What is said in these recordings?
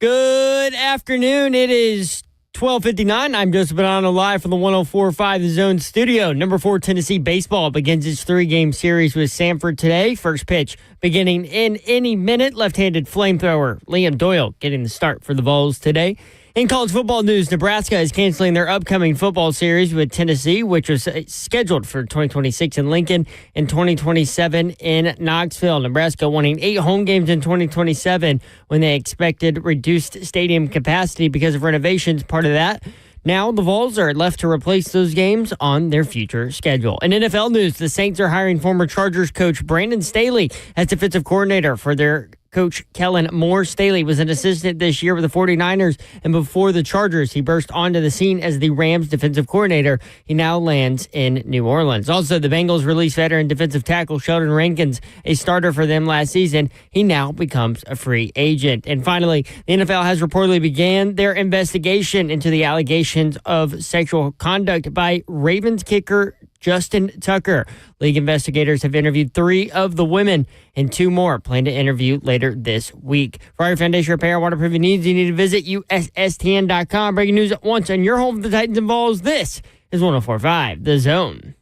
Good afternoon. It is 12:59. I'm Joseph Bonanno live from the 104.5 The Zone studio. Number 4 Tennessee baseball begins its 3-game series with Sanford today. First pitch beginning in any minute. Left-handed flamethrower Liam Doyle getting the start for the Vols today. In college football news, Nebraska is canceling their upcoming football series with Tennessee, which was scheduled for 2026 in Lincoln and 2027 in Knoxville. Nebraska wanting 8 home games in 2027 when they expected reduced stadium capacity because of renovations. Part of that. Now the Vols are left to replace those games on their future schedule. In NFL news, the Saints are hiring former Chargers coach Brandon Staley as defensive coordinator for their coach Kellen Moore. Staley was an assistant this year with the 49ers, and before the Chargers, he burst onto the scene as the Rams defensive coordinator. He now lands in New Orleans. Also, the Bengals released veteran defensive tackle Sheldon Rankins, a starter for them last season. He now becomes a free agent. And finally, the NFL has reportedly began their investigation into the allegations of sexual conduct by Ravens kicker Justin Tucker. League investigators have interviewed 3 of the women, and 2 more plan to interview later this week. For your foundation repair and waterproofing needs, you need to visit USSTN.com. Breaking news at once on your home for the Titans and Vols. This is 104.5 The Zone.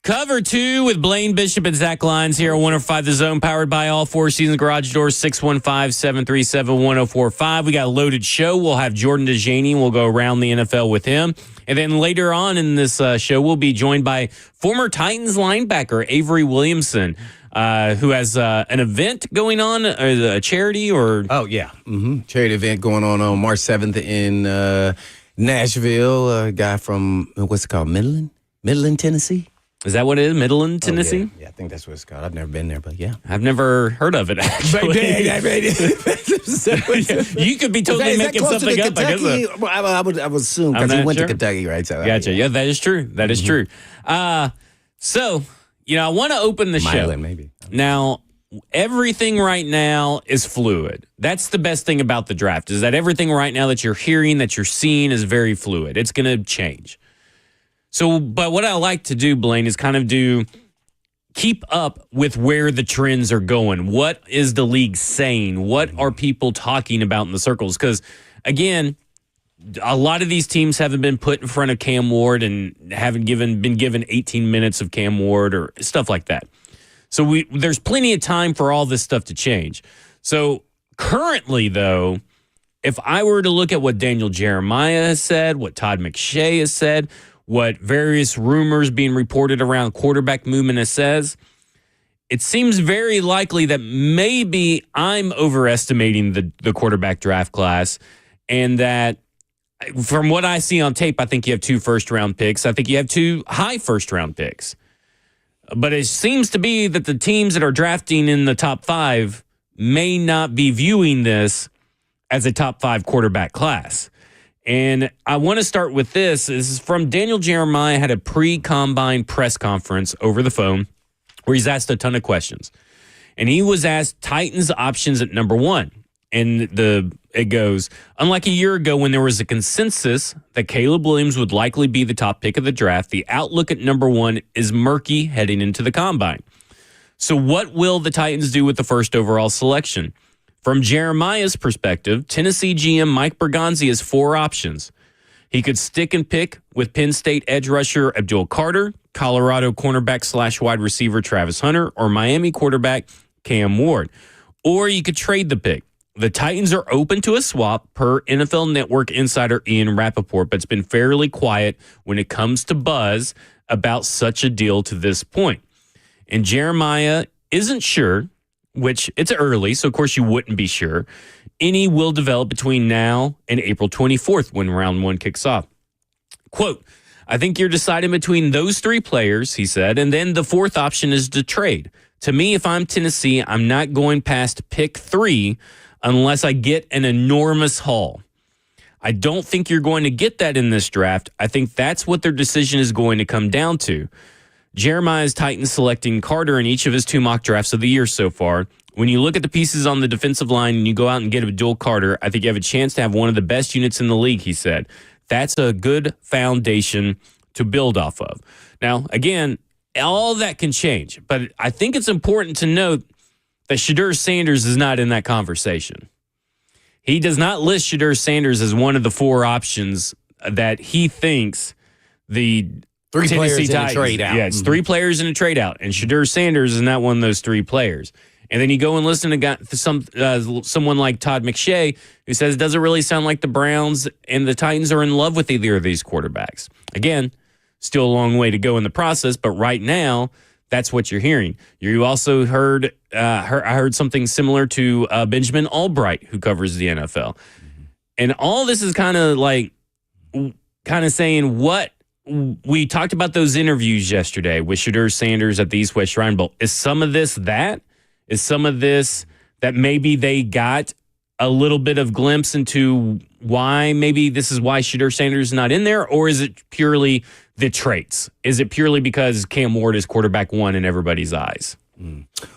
Cover 2 with Blaine Bishop and Zach Lyons here on 105 The Zone, powered by all 4 Seasons Garage Doors, 615-737-1045. We got a loaded show. We'll have Jordan Dajani. We'll go around the NFL with him. And then later on in this show, we'll be joined by former Titans linebacker Avery Williamson, who has an event going on, a charity or... Oh, yeah. Charity event going on March 7th in Nashville. A guy from, what's it called, Midland, Tennessee? Is that what it is? Midland, Tennessee? Oh, yeah, I think that's what it's called. I've never been there, but yeah. I've never heard of it, actually. You could be totally making something up. I guess. I would assume, because he went to Kentucky, right? So, gotcha. Yeah, that is true. That is true. So, I want to open the show. Maybe. Now, everything right now is fluid. That's the best thing about the draft, is that everything right now that you're hearing, that you're seeing is very fluid. It's going to change. So, but what I like to do, Blaine, is kind of keep up with where the trends are going. What is the league saying? What are people talking about in the circles? Because, again, a lot of these teams haven't been put in front of Cam Ward and haven't been given 18 minutes of Cam Ward or stuff like that. So there's plenty of time for all this stuff to change. So currently, though, if I were to look at what Daniel Jeremiah has said, what Todd McShay has said, what various rumors being reported around quarterback movement says, it seems very likely that maybe I'm overestimating the quarterback draft class, and that from what I see on tape, I think you have 2 first-round picks. I think you have 2 high first-round picks. But it seems to be that the teams that are drafting in the top 5 may not be viewing this as a top 5 quarterback class. And I want to start with this. This is from Daniel Jeremiah, had a pre-combine press conference over the phone where he's asked a ton of questions. And he was asked Titans options at number 1. And it goes, unlike a year ago when there was a consensus that Caleb Williams would likely be the top pick of the draft, the outlook at number 1 is murky heading into the combine. So what will the Titans do with the first overall selection? From Jeremiah's perspective, Tennessee GM Mike Bergonzi has 4 options. He could stick and pick with Penn State edge rusher Abdul Carter, Colorado cornerback / wide receiver Travis Hunter, or Miami quarterback Cam Ward. Or you could trade the pick. The Titans are open to a swap per NFL Network insider Ian Rappaport, but it's been fairly quiet when it comes to buzz about such a deal to this point. And Jeremiah isn't sure, which it's early, so of course you wouldn't be sure. Any will develop between now and April 24th when round 1 kicks off. Quote, I think you're deciding between those 3 players, he said, and then the 4th option is to trade. To me, if I'm Tennessee, I'm not going past pick 3 unless I get an enormous haul. I don't think you're going to get that in this draft. I think that's what their decision is going to come down to. Jeremiah's Titans selecting Carter in each of his 2 mock drafts of the year so far. When you look at the pieces on the defensive line and you go out and get Abdul Carter, I think you have a chance to have one of the best units in the league, he said. That's a good foundation to build off of. Now, again, all that can change, but I think it's important to note that Shedeur Sanders is not in that conversation. He does not list Shedeur Sanders as one of the 4 options that he thinks the 3 Tennessee players in a Titans, trade out. Yeah, it's 3 players in a trade out, and Shedeur Sanders is not one of those 3 players. And then you go and listen to someone like Todd McShay, who says it doesn't really sound like the Browns and the Titans are in love with either of these quarterbacks. Again, still a long way to go in the process, but right now, that's what you're hearing. You also heard, I heard something similar to Benjamin Albright, who covers the NFL. Mm-hmm. And all this is kind of saying what we talked about those interviews yesterday with Shedeur Sanders at the East West Shrine Bowl. Is some of this that? Is some of this that maybe they got a little bit of glimpse into why maybe this is why Shedeur Sanders is not in there? Or is it purely the traits? Is it purely because Cam Ward is quarterback 1 in everybody's eyes?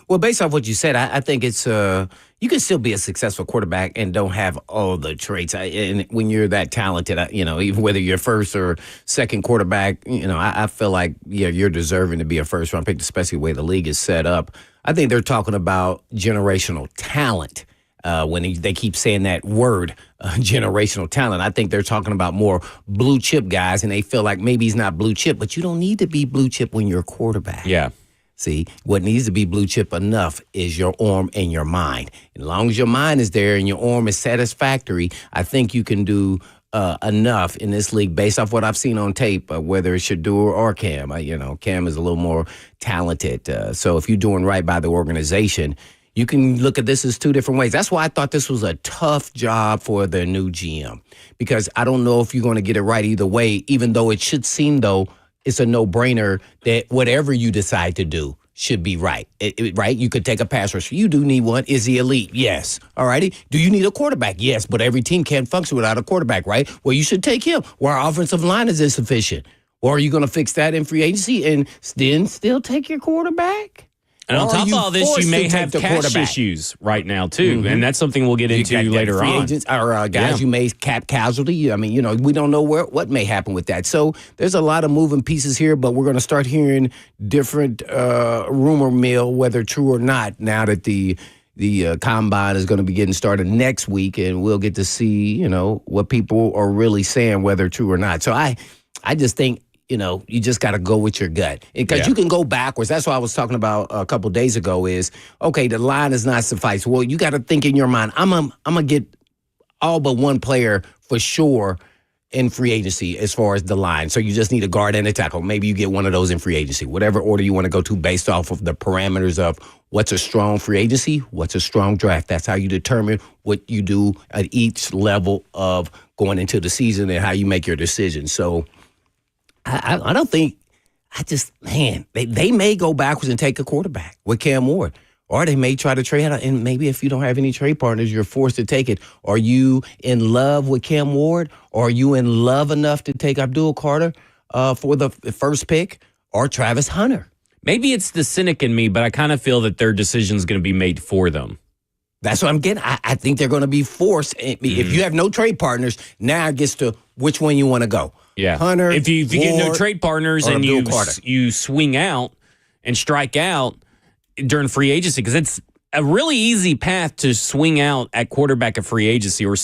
Well, based off what you said, I think it's you can still be a successful quarterback and don't have all the traits. And when you're that talented, even whether you're first or second quarterback, I feel like you're deserving to be a first round pick, especially the way the league is set up. I think they're talking about generational talent. When they keep saying that word, generational talent, I think they're talking about more blue chip guys, and they feel like maybe he's not blue chip, but you don't need to be blue chip when you're a quarterback. Yeah. See, what needs to be blue chip enough is your arm and your mind. As long as your mind is there and your arm is satisfactory, I think you can do enough in this league based off what I've seen on tape, whether it's Shedeur or Cam. Cam is a little more talented. So if you're doing right by the organization, you can look at this as 2 different ways. That's why I thought this was a tough job for their new GM, because I don't know if you're going to get it right either way, even though it should seem, though, it's a no-brainer that whatever you decide to do should be right. Right? You could take a pass rusher. You do need one. Is he elite? Yes. All righty. Do you need a quarterback? Yes, but every team can't function without a quarterback, right? Well, you should take him. Well, our offensive line is insufficient. Or are you going to fix that in free agency and then still take your quarterback? And on top of all this, you may have cash issues right now, too. Mm-hmm. And that's something we'll get into later on. Agents or guys you may cap casualty. I mean, we don't know what may happen with that. So there's a lot of moving pieces here, but we're going to start hearing different rumor mill, whether true or not, now that the combine is going to be getting started next week, and we'll get to see, what people are really saying, whether true or not. So I just think, you just got to go with your gut, because you can go backwards. That's what I was talking about a couple of days ago is, okay, the line is not suffice. Well, you got to think in your mind, I'm going to get all but one player for sure in free agency as far as the line. So you just need a guard and a tackle. Maybe you get one of those in free agency, whatever order you want to go to based off of the parameters of what's a strong free agency, what's a strong draft. That's how you determine what you do at each level of going into the season and how you make your decisions. So I don't think they may go backwards and take a quarterback with Cam Ward, or they may try to trade out. And maybe if you don't have any trade partners, you're forced to take it. Are you in love with Cam Ward, or are you in love enough to take Abdul Carter for the first pick, or Travis Hunter? Maybe it's the cynic in me, but I kind of feel that their decision is going to be made for them. That's what I'm getting. I think they're going to be forced. If you have no trade partners, now it gets to which one you want to go. Yeah, Hunter. If you get no trade partners and you swing out and strike out during free agency, because it's a really easy path to swing out at quarterback of free agency or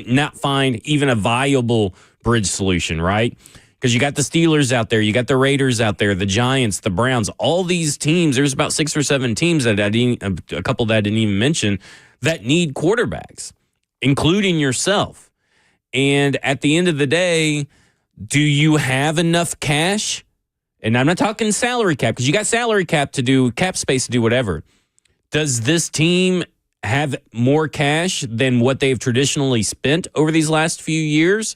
not find even a viable bridge solution, right? Because you got the Steelers out there, you got the Raiders out there, the Giants, the Browns, all these teams. There's about 6 or 7 teams that a couple that I didn't even mention that need quarterbacks, including yourself. And at the end of the day, do you have enough cash? And I'm not talking salary cap, because you got salary cap to do, cap space to do whatever. Does this team have more cash than what they've traditionally spent over these last few years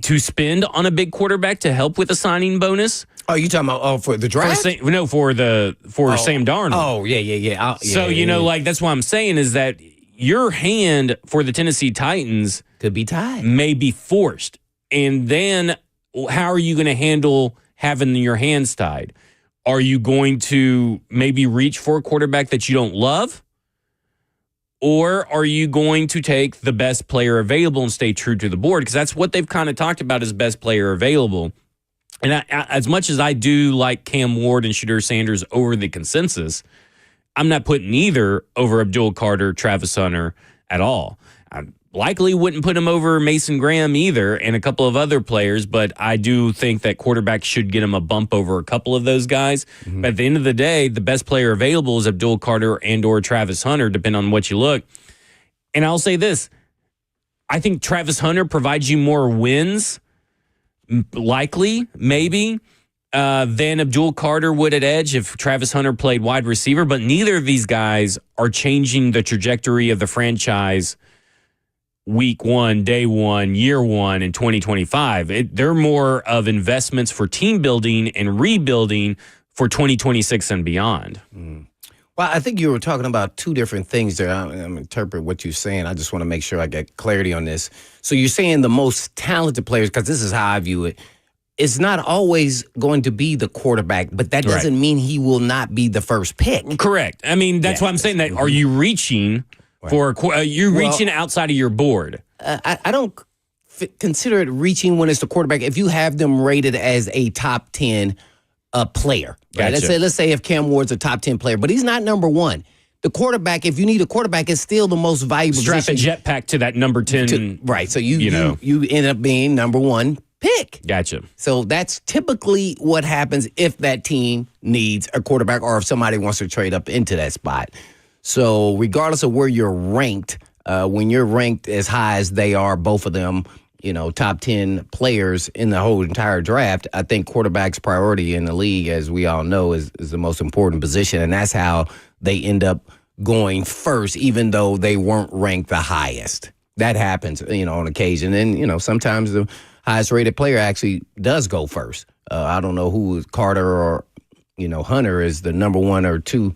to spend on a big quarterback to help with a signing bonus? Oh, you talking about for the draft? For Sam Darnold. Oh, yeah. So, that's what I'm saying is that your hand for the Tennessee Titans Could be tied. May be forced. And then how are you going to handle having your hands tied? Are you going to maybe reach for a quarterback that you don't love? Or are you going to take the best player available and stay true to the board? Because that's what they've kind of talked about as best player available. And as much as I do like Cam Ward and Shedeur Sanders over the consensus, I'm not putting either over Abdul Carter, Travis Hunter at all. I likely wouldn't put him over Mason Graham either and a couple of other players, but I do think that quarterback should get him a bump over a couple of those guys. Mm-hmm. But at the end of the day, the best player available is Abdul Carter and or Travis Hunter, depending on what you look. And I'll say this. I think Travis Hunter provides you more wins, likely, maybe, than Abdul Carter would at edge if Travis Hunter played wide receiver. But neither of these guys are changing the trajectory of the franchise week one, day one, year one in 2025. They're more of investments for team building and rebuilding for 2026 and beyond. Mm. Well, I think you were talking about two different things there. I'm interpret what you're saying. I just want to make sure I get clarity on this. So you're saying the most talented players, because this is how I view it, it's not always going to be the quarterback, but that doesn't mean he will not be the first pick. Correct. I mean, that's why I'm saying that. Are you reaching for reaching outside of your board? I don't consider it reaching when it's the quarterback. If you have them rated as a top 10 player, right? Gotcha. Let's say if Cam Ward's a top 10 player, but he's not number one. The quarterback, if you need a quarterback, is still the most valuable. Strap a jetpack to that number 10. Right. So you end up being number one pick. Gotcha. So that's typically what happens if that team needs a quarterback or if somebody wants to trade up into that spot. So regardless of where you're ranked, when you're ranked as high as they are, both of them, top 10 players in the whole entire draft, I think quarterback's priority in the league, as we all know, is the most important position. And that's how they end up going first, even though they weren't ranked the highest. That happens, on occasion. And, sometimes the highest rated player actually does go first. I don't know who Carter or, Hunter is the number one or two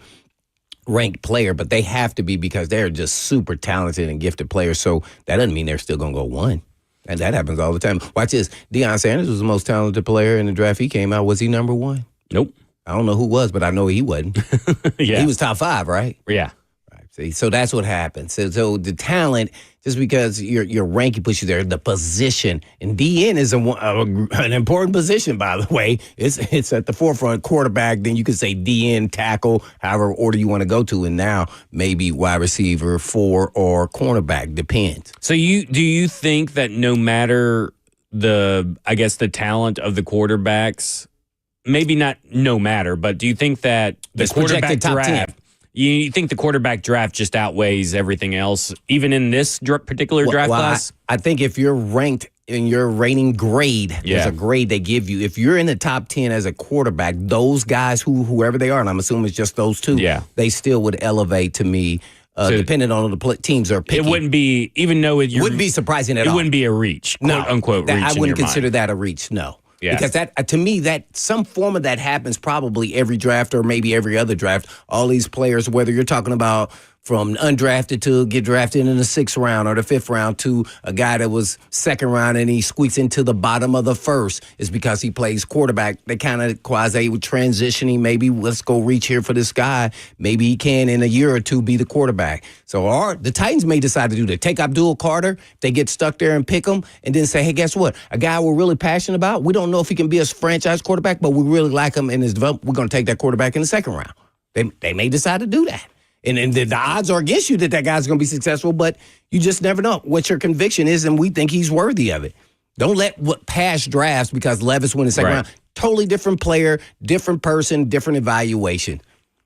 ranked player, but they have to be because they're just super talented and gifted players. So that doesn't mean they're still going to go one. And that happens all the time. Watch this. Deion Sanders was the most talented player in the draft. He came out. Was he number one? Nope. I don't know who was, but I know he wasn't. Yeah. He was top 5, right? Yeah. Right. See, so that's what happens. So the talent, just because your ranking puts you there, the position, and DN is an important position, by the way. It's at the forefront, quarterback, then you could say DN, tackle, however order you want to go to, and now maybe wide receiver, 4, or cornerback, depends. So do you think that no matter the talent of the quarterbacks, maybe not no matter, but do you think that the quarterback draft, you think the quarterback draft just outweighs everything else, even in this particular draft class? I think if you're ranked in your rating grade, there's a grade they give you. If you're in the top 10 as a quarterback, those guys, whoever they are, and I'm assuming it's just those two, they still would elevate to me, depending on the teams are picking. It wouldn't be, even though it wouldn't be surprising at all. It wouldn't be a reach, quote unquote reach. I wouldn't consider that a reach, no. Yeah. Because that, to me, that some form of that happens probably every draft or maybe every other draft. All these players, whether you're talking about from undrafted to get drafted in the 6th round or the 5th round to a guy that was 2nd round and he squeaks into the bottom of the 1st, is because he plays quarterback. They kind of quasi with transitioning. Maybe let's go reach here for this guy. Maybe he can in a year or two be the quarterback. So the Titans may decide to do that. Take Abdul Carter, they get stuck there and pick him, and then say, hey, guess what? A guy we're really passionate about, we don't know if he can be a franchise quarterback, but we really like him in his development. We're going to take that quarterback in the 2nd round. They may decide to do that. And the odds are against you that guy's going to be successful, but you just never know what your conviction is, and we think he's worthy of it. Don't let past drafts, because Levis went in the 2nd round, totally different player, different person, different evaluation.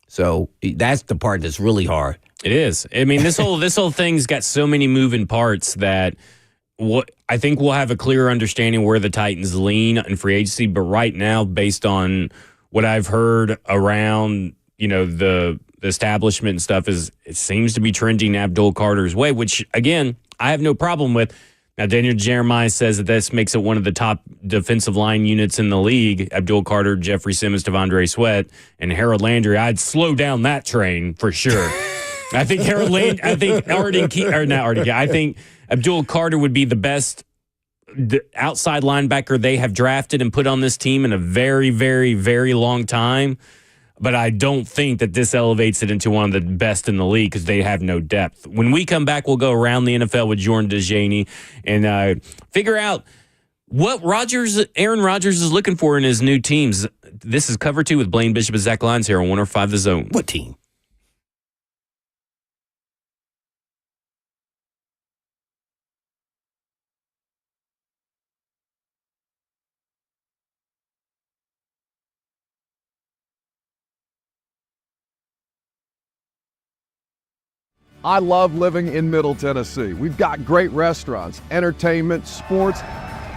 So that's the part that's really hard. It is. I mean, this whole thing's got so many moving parts that I think we'll have a clearer understanding where the Titans lean in free agency. But right now, based on what I've heard around, the establishment and stuff, it seems to be trending Abdul Carter's way, which, again, I have no problem with. Now, Daniel Jeremiah says that this makes it one of the top defensive line units in the league. Abdul Carter, Jeffrey Simmons, Devondre Sweat, and Harold Landry. I'd slow down that train for sure. I think Harold Landry, I think Abdul Carter would be the best outside linebacker they have drafted and put on this team in a very, very, very long time. But I don't think that this elevates it into one of the best in the league because they have no depth. When we come back, we'll go around the NFL with Jordan Dajani and figure out what Aaron Rodgers is looking for in his new teams. This is Cover 2 with Blaine Bishop and Zach Lyons here on 105 The Zone. What team? I love living in Middle Tennessee. We've got great restaurants, entertainment, sports,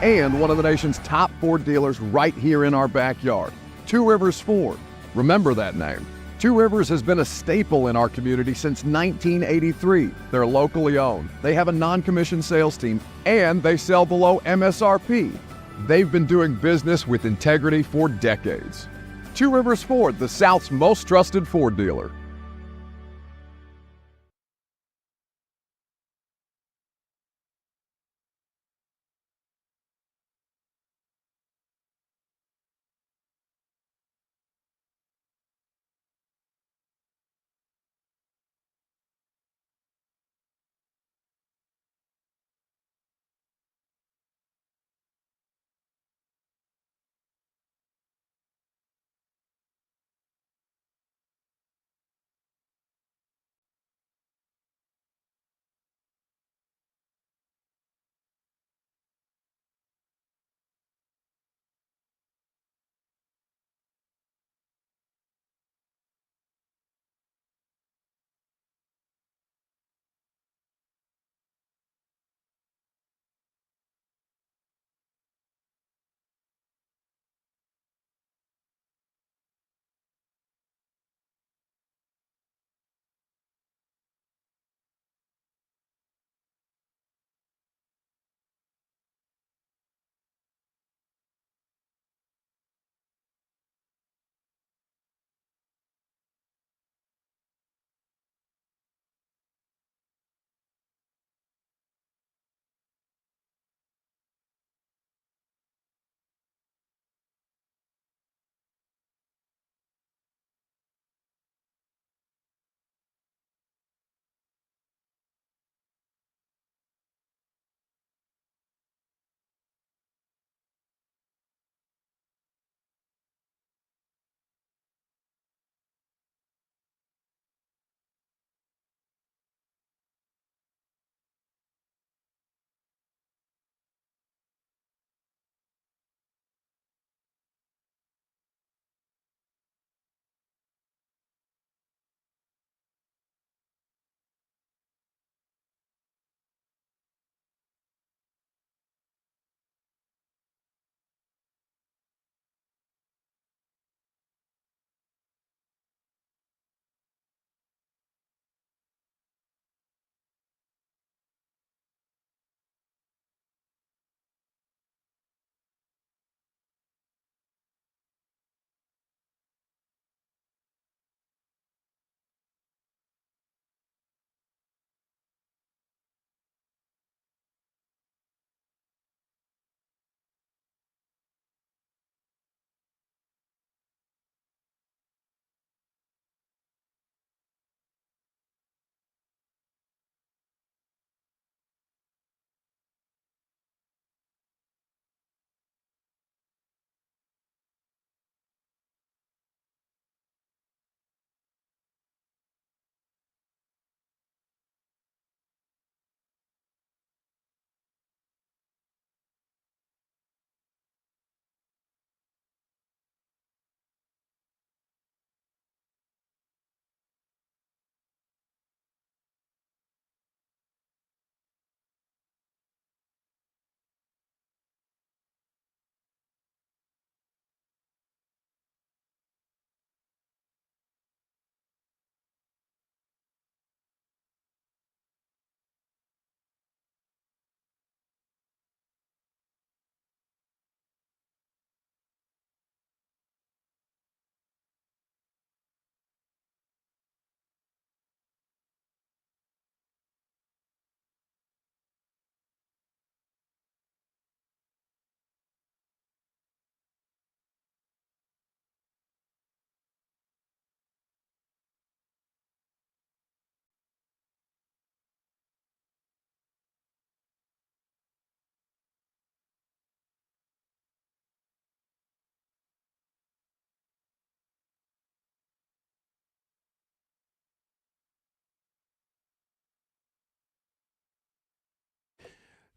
and one of the nation's top Ford dealers right here in our backyard. Two Rivers Ford. Remember that name. Two Rivers has been a staple in our community since 1983. They're locally owned. They have a non-commissioned sales team, and they sell below MSRP. They've been doing business with integrity for decades. Two Rivers Ford, the South's most trusted Ford dealer.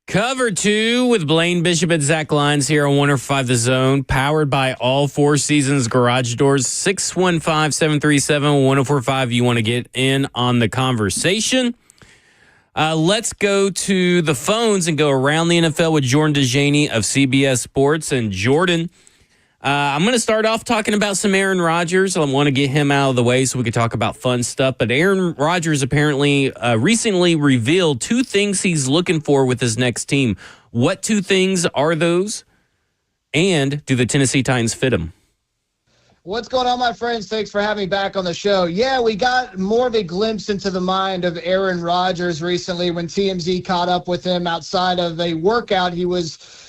Cover 2 with Blaine Bishop and Zach Lyons here on 105 The Zone, powered by all Four Seasons Garage Doors. 615-737-1045. You want to get in on the conversation. Let's go to the phones and go around the NFL with Jordan Dajani of CBS Sports. And Jordan, I'm going to start off talking about some Aaron Rodgers. I want to get him out of the way so we can talk about fun stuff. But Aaron Rodgers apparently recently revealed 2 things he's looking for with his next team. What 2 things are those? And do the Tennessee Titans fit him? What's going on, my friends? Thanks for having me back on the show. Yeah, we got more of a glimpse into the mind of Aaron Rodgers recently when TMZ caught up with him outside of a workout he was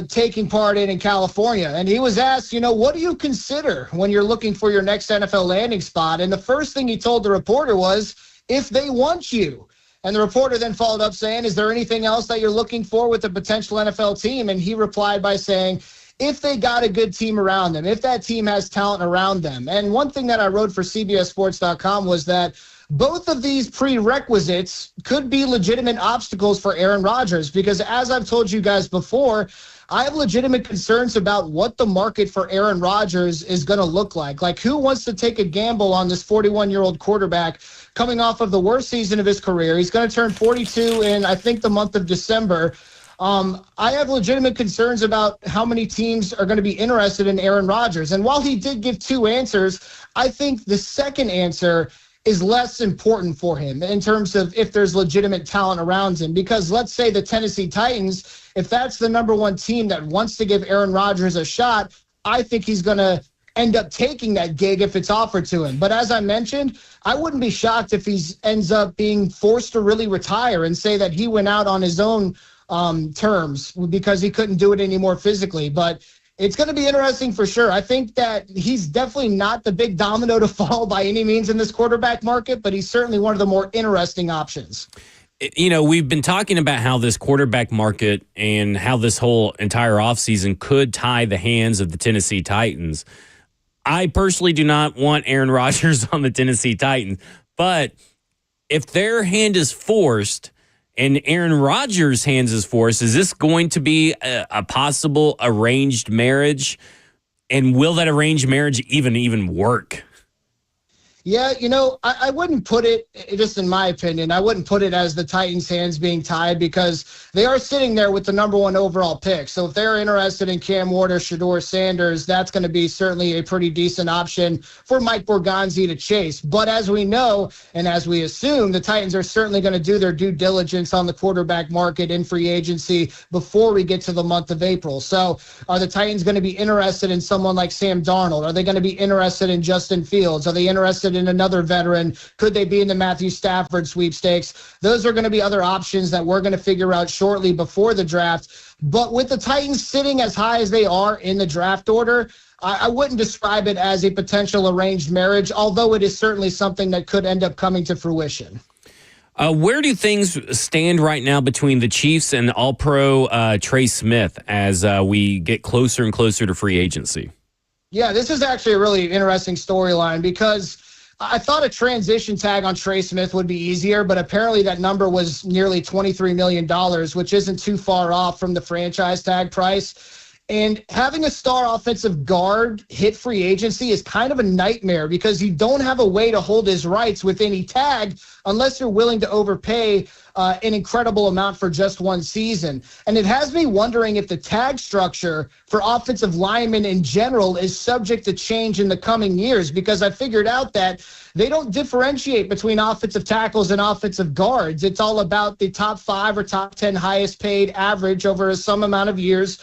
taking part in California. And he was asked, what do you consider when you're looking for your next NFL landing spot? And the first thing he told the reporter was, if they want you. And the reporter then followed up saying, is there anything else that you're looking for with a potential NFL team? And he replied by saying, if they got a good team around them, if that team has talent around them. And one thing that I wrote for CBSSports.com was that both of these prerequisites could be legitimate obstacles for Aaron Rodgers, because as I've told you guys before, I have legitimate concerns about what the market for Aaron Rodgers is going to look like. Like, who wants to take a gamble on this 41-year-old quarterback coming off of the worst season of his career? He's going to turn 42 in, I think, the month of December. I have legitimate concerns about how many teams are going to be interested in Aaron Rodgers. And while he did give 2 answers, I think the second answer is less important for him in terms of if there's legitimate talent around him. Because let's say the Tennessee Titans, if that's the number 1 team that wants to give Aaron Rodgers a shot, I think he's going to end up taking that gig if it's offered to him. But as I mentioned, I wouldn't be shocked if he ends up being forced to really retire and say that he went out on his own terms because he couldn't do it anymore physically. But it's going to be interesting for sure. I think that he's definitely not the big domino to fall by any means in this quarterback market, but he's certainly one of the more interesting options. We've been talking about how this quarterback market and how this whole entire offseason could tie the hands of the Tennessee Titans. I personally do not want Aaron Rodgers on the Tennessee Titans, but if their hand is forced and Aaron Rodgers' hands is forced, is this going to be a possible arranged marriage? And will that arranged marriage even work? Yeah, I wouldn't put it, just in my opinion, I wouldn't put it as the Titans' hands being tied, because they are sitting there with the number 1 overall pick. So if they're interested in Cam Ward or Shedeur Sanders, that's going to be certainly a pretty decent option for Mike Borgonzi to chase. But as we know, and as we assume, the Titans are certainly going to do their due diligence on the quarterback market in free agency before we get to the month of April. So are the Titans going to be interested in someone like Sam Darnold? Are they going to be interested in Justin Fields? Are they interested in another veteran? Could they be in the Matthew Stafford sweepstakes? Those are going to be other options that we're going to figure out shortly before the draft. But with the Titans sitting as high as they are in the draft order, I wouldn't describe it as a potential arranged marriage, although it is certainly something that could end up coming to fruition. Where do things stand right now between the Chiefs and All-Pro Trey Smith as we get closer and closer to free agency? Yeah, this is actually a really interesting storyline, because I thought a transition tag on Trey Smith would be easier, but apparently that number was nearly $23 million, which isn't too far off from the franchise tag price. And having a star offensive guard hit free agency is kind of a nightmare, because you don't have a way to hold his rights with any tag unless you're willing to overpay an incredible amount for just 1 season. And it has me wondering if the tag structure for offensive linemen in general is subject to change in the coming years, because I figured out that they don't differentiate between offensive tackles and offensive guards. It's all about the top 5 or top 10 highest paid average over some amount of years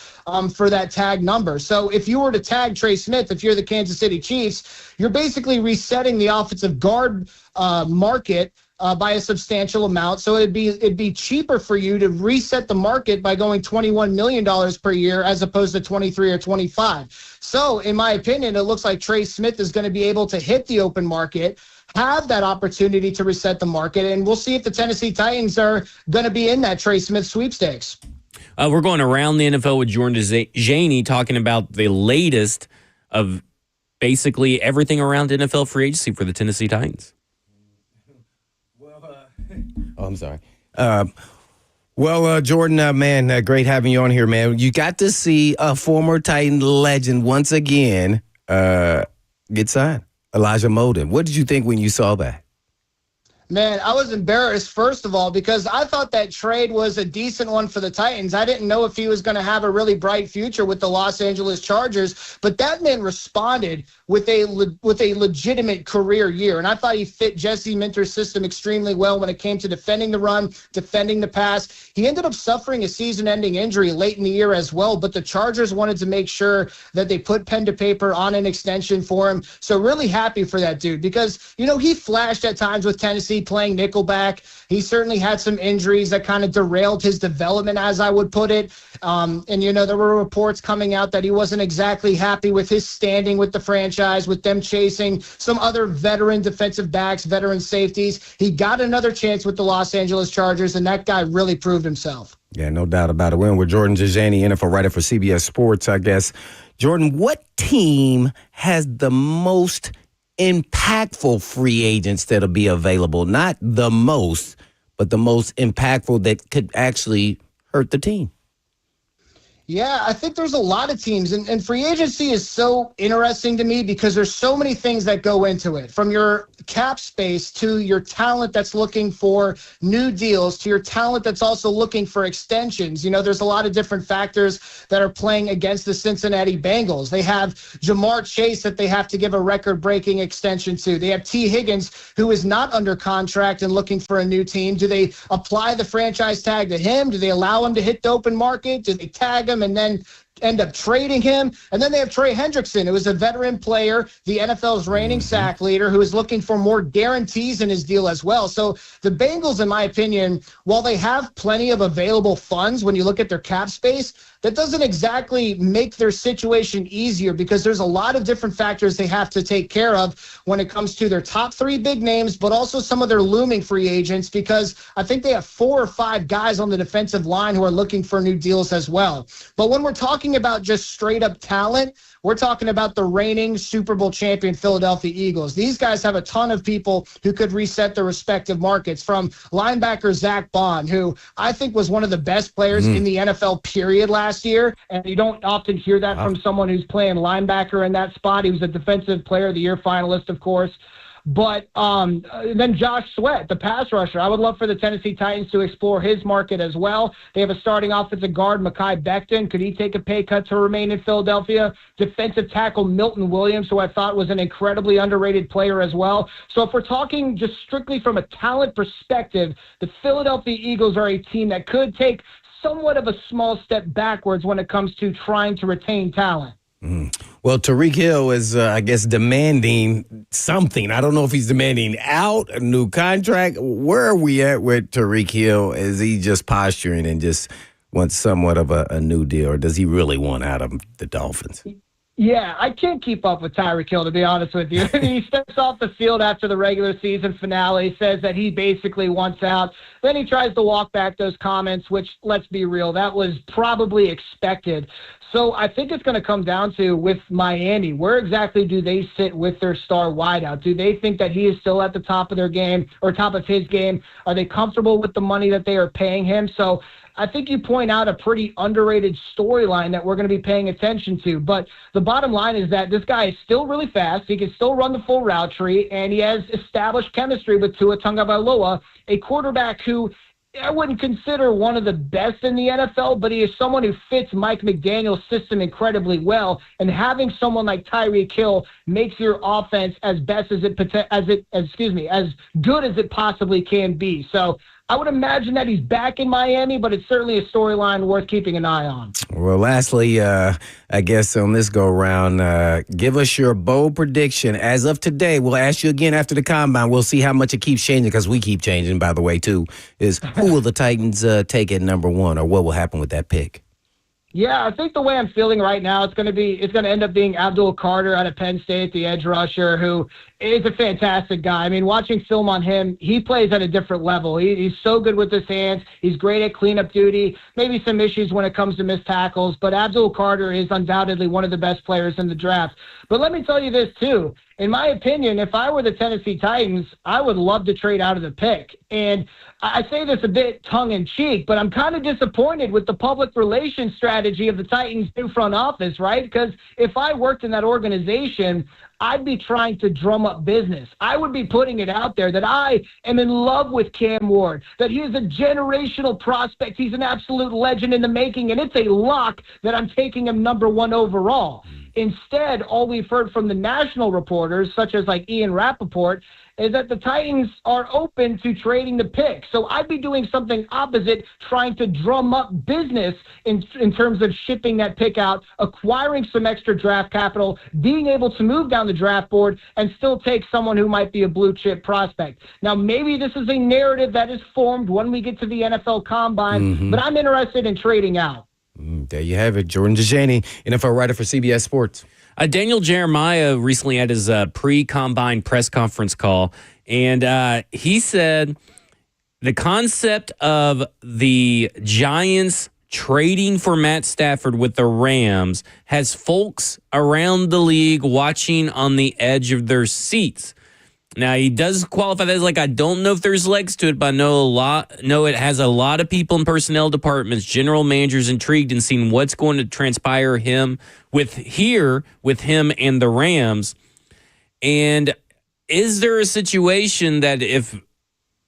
for that tag number. So if you were to tag Trey Smith, if you're the Kansas City Chiefs, you're basically resetting the offensive guard market by a substantial amount. So it'd be cheaper for you to reset the market by going $21 million per year as opposed to 23 or 25. So in my opinion, it looks like Trey Smith is going to be able to hit the open market, have that opportunity to reset the market, and we'll see if the Tennessee Titans are going to be in that Trey Smith sweepstakes. We're going around the NFL with Jordan Dajani, talking about the latest of basically everything around NFL free agency for the Tennessee Titans. Oh, I'm sorry. Well, Jordan, man, great having you on here, man. You got to see a former Titan legend once again get signed, Elijah Molden. What did you think when you saw that? Man, I was embarrassed, first of all, because I thought that trade was a decent one for the Titans. I didn't know if he was going to have a really bright future with the Los Angeles Chargers, but that man responded with a legitimate career year. And I thought he fit Jesse Minter's system extremely well when it came to defending the run, defending the pass. He ended up suffering a season-ending injury late in the year as well, but the Chargers wanted to make sure that they put pen to paper on an extension for him. So really happy for that dude because, he flashed at times with Tennessee playing nickelback. He certainly had some injuries that kind of derailed his development, as I would put it. And there were reports coming out that he wasn't exactly happy with his standing with the franchise, with them chasing some other veteran defensive backs, veteran safeties. He got another chance with the Los Angeles Chargers, and that guy really proved himself. Yeah, no doubt about it. We're in with Jordan Dajani, NFL writer for CBS Sports, I guess. Jordan, what team has the most impactful free agents that'll be available? Not the most, but the most impactful that could actually hurt the team. Yeah, I think there's a lot of teams, and free agency is so interesting to me because there's so many things that go into it, from your cap space to your talent that's looking for new deals to your talent that's also looking for extensions. There's a lot of different factors that are playing against the Cincinnati Bengals. They have Jamar Chase that they have to give a record-breaking extension to. They have T. Higgins, who is not under contract and looking for a new team. Do they apply the franchise tag to him? Do they allow him to hit the open market? Do they tag him and then end up trading him? And then they have Trey Hendrickson, who is a veteran player, the NFL's reigning sack leader, who is looking for more guarantees in his deal as well. So the Bengals, in my opinion, while they have plenty of available funds, when you look at their cap space, that doesn't exactly make their situation easier because there's a lot of different factors they have to take care of when it comes to their top three big names, but also some of their looming free agents, because I think they have 4 or 5 guys on the defensive line who are looking for new deals as well. But when we're talking about just straight up talent, we're talking about the reigning Super Bowl champion Philadelphia Eagles. These guys have a ton of people who could reset their respective markets, from linebacker Zach Bond, who I think was one of the best players in the NFL period last year. And you don't often hear that from someone who's playing linebacker in that spot. He was a Defensive Player of the Year finalist, of course. But then Josh Sweat, the pass rusher. I would love for the Tennessee Titans to explore his market as well. They have a starting offensive guard, Mekhi Becton. Could he take a pay cut to remain in Philadelphia? Defensive tackle Milton Williams, who I thought was an incredibly underrated player as well. So if we're talking just strictly from a talent perspective, the Philadelphia Eagles are a team that could take somewhat of a small step backwards when it comes to trying to retain talent. Well, Tyreek Hill is, I guess, demanding something. I don't know if he's demanding out a new contract. Where are we at with Tyreek Hill? Is he just posturing and just wants somewhat of a new deal, or does he really want out of the Dolphins? Yeah, I can't keep up with Tyreek Hill, to be honest with you. He steps off the field after the regular season finale, says that he basically wants out. Then he tries to walk back those comments, which, let's be real, that was probably expected. So I think it's going to come down to, with Miami, where exactly do they sit with their star wideout? Do they think that he is still at the top of their game or top of his game? Are they comfortable with the money that they are paying him? So I think you point out a pretty underrated storyline that we're going to be paying attention to. But the bottom line is that this guy is still really fast. He can still run the full route tree, and he has established chemistry with Tua Tagovailoa, a quarterback who I wouldn't consider one of the best in the NFL, but he is someone who fits Mike McDaniel's system incredibly well. And having someone like Tyreek Hill makes your offense as good as it possibly can be. So I would imagine that he's back in Miami, but it's certainly a storyline worth keeping an eye on. Well, lastly, I guess on this go-round, give us your bold prediction. As of today, we'll ask you again after the Combine. We'll see how much it keeps changing, because we keep changing, by the way, too, is who will the Titans take at number 1, or what will happen with that pick? Yeah, I think the way I'm feeling right now, it's going to end up being Abdul Carter out of Penn State, the edge rusher, who is a fantastic guy. I mean, watching film on him, he plays at a different level. He's so good with his hands. He's great at cleanup duty. Maybe some issues when it comes to missed tackles, but Abdul Carter is undoubtedly one of the best players in the draft. But let me tell you this, too. in my opinion, if I were the Tennessee Titans, I would love to trade out of the pick. And I say this a bit tongue-in-cheek, but I'm kind of disappointed with the public relations strategy of the Titans' new front office, right? Because if I worked in that organization, I'd be trying to drum up business. I would be putting it out there that I am in love with Cam Ward, that he is a generational prospect. He's an absolute legend in the making, and it's a lock that I'm taking him number 1 overall. Instead, all we've heard from the national reporters, such as like Ian Rappaport, is that the Titans are open to trading the pick. So I'd be doing something opposite, trying to drum up business in terms of shipping that pick out, acquiring some extra draft capital, being able to move down the draft board, and still take someone who might be a blue-chip prospect. Now, maybe this is a narrative that is formed when we get to the NFL Combine, but I'm interested in trading out. There you have it. Jordan Dajani, NFL writer for CBS Sports. Daniel Jeremiah recently had his pre-combine press conference call, and he said the concept of the Giants trading for Matt Stafford with the Rams has folks around the league watching on the edge of their seats. Now, he does qualify that as like, I don't know if there's legs to it, but I know it has a lot of people in personnel departments, general managers intrigued in seeing what's going to transpire with him and the Rams. And is there a situation that if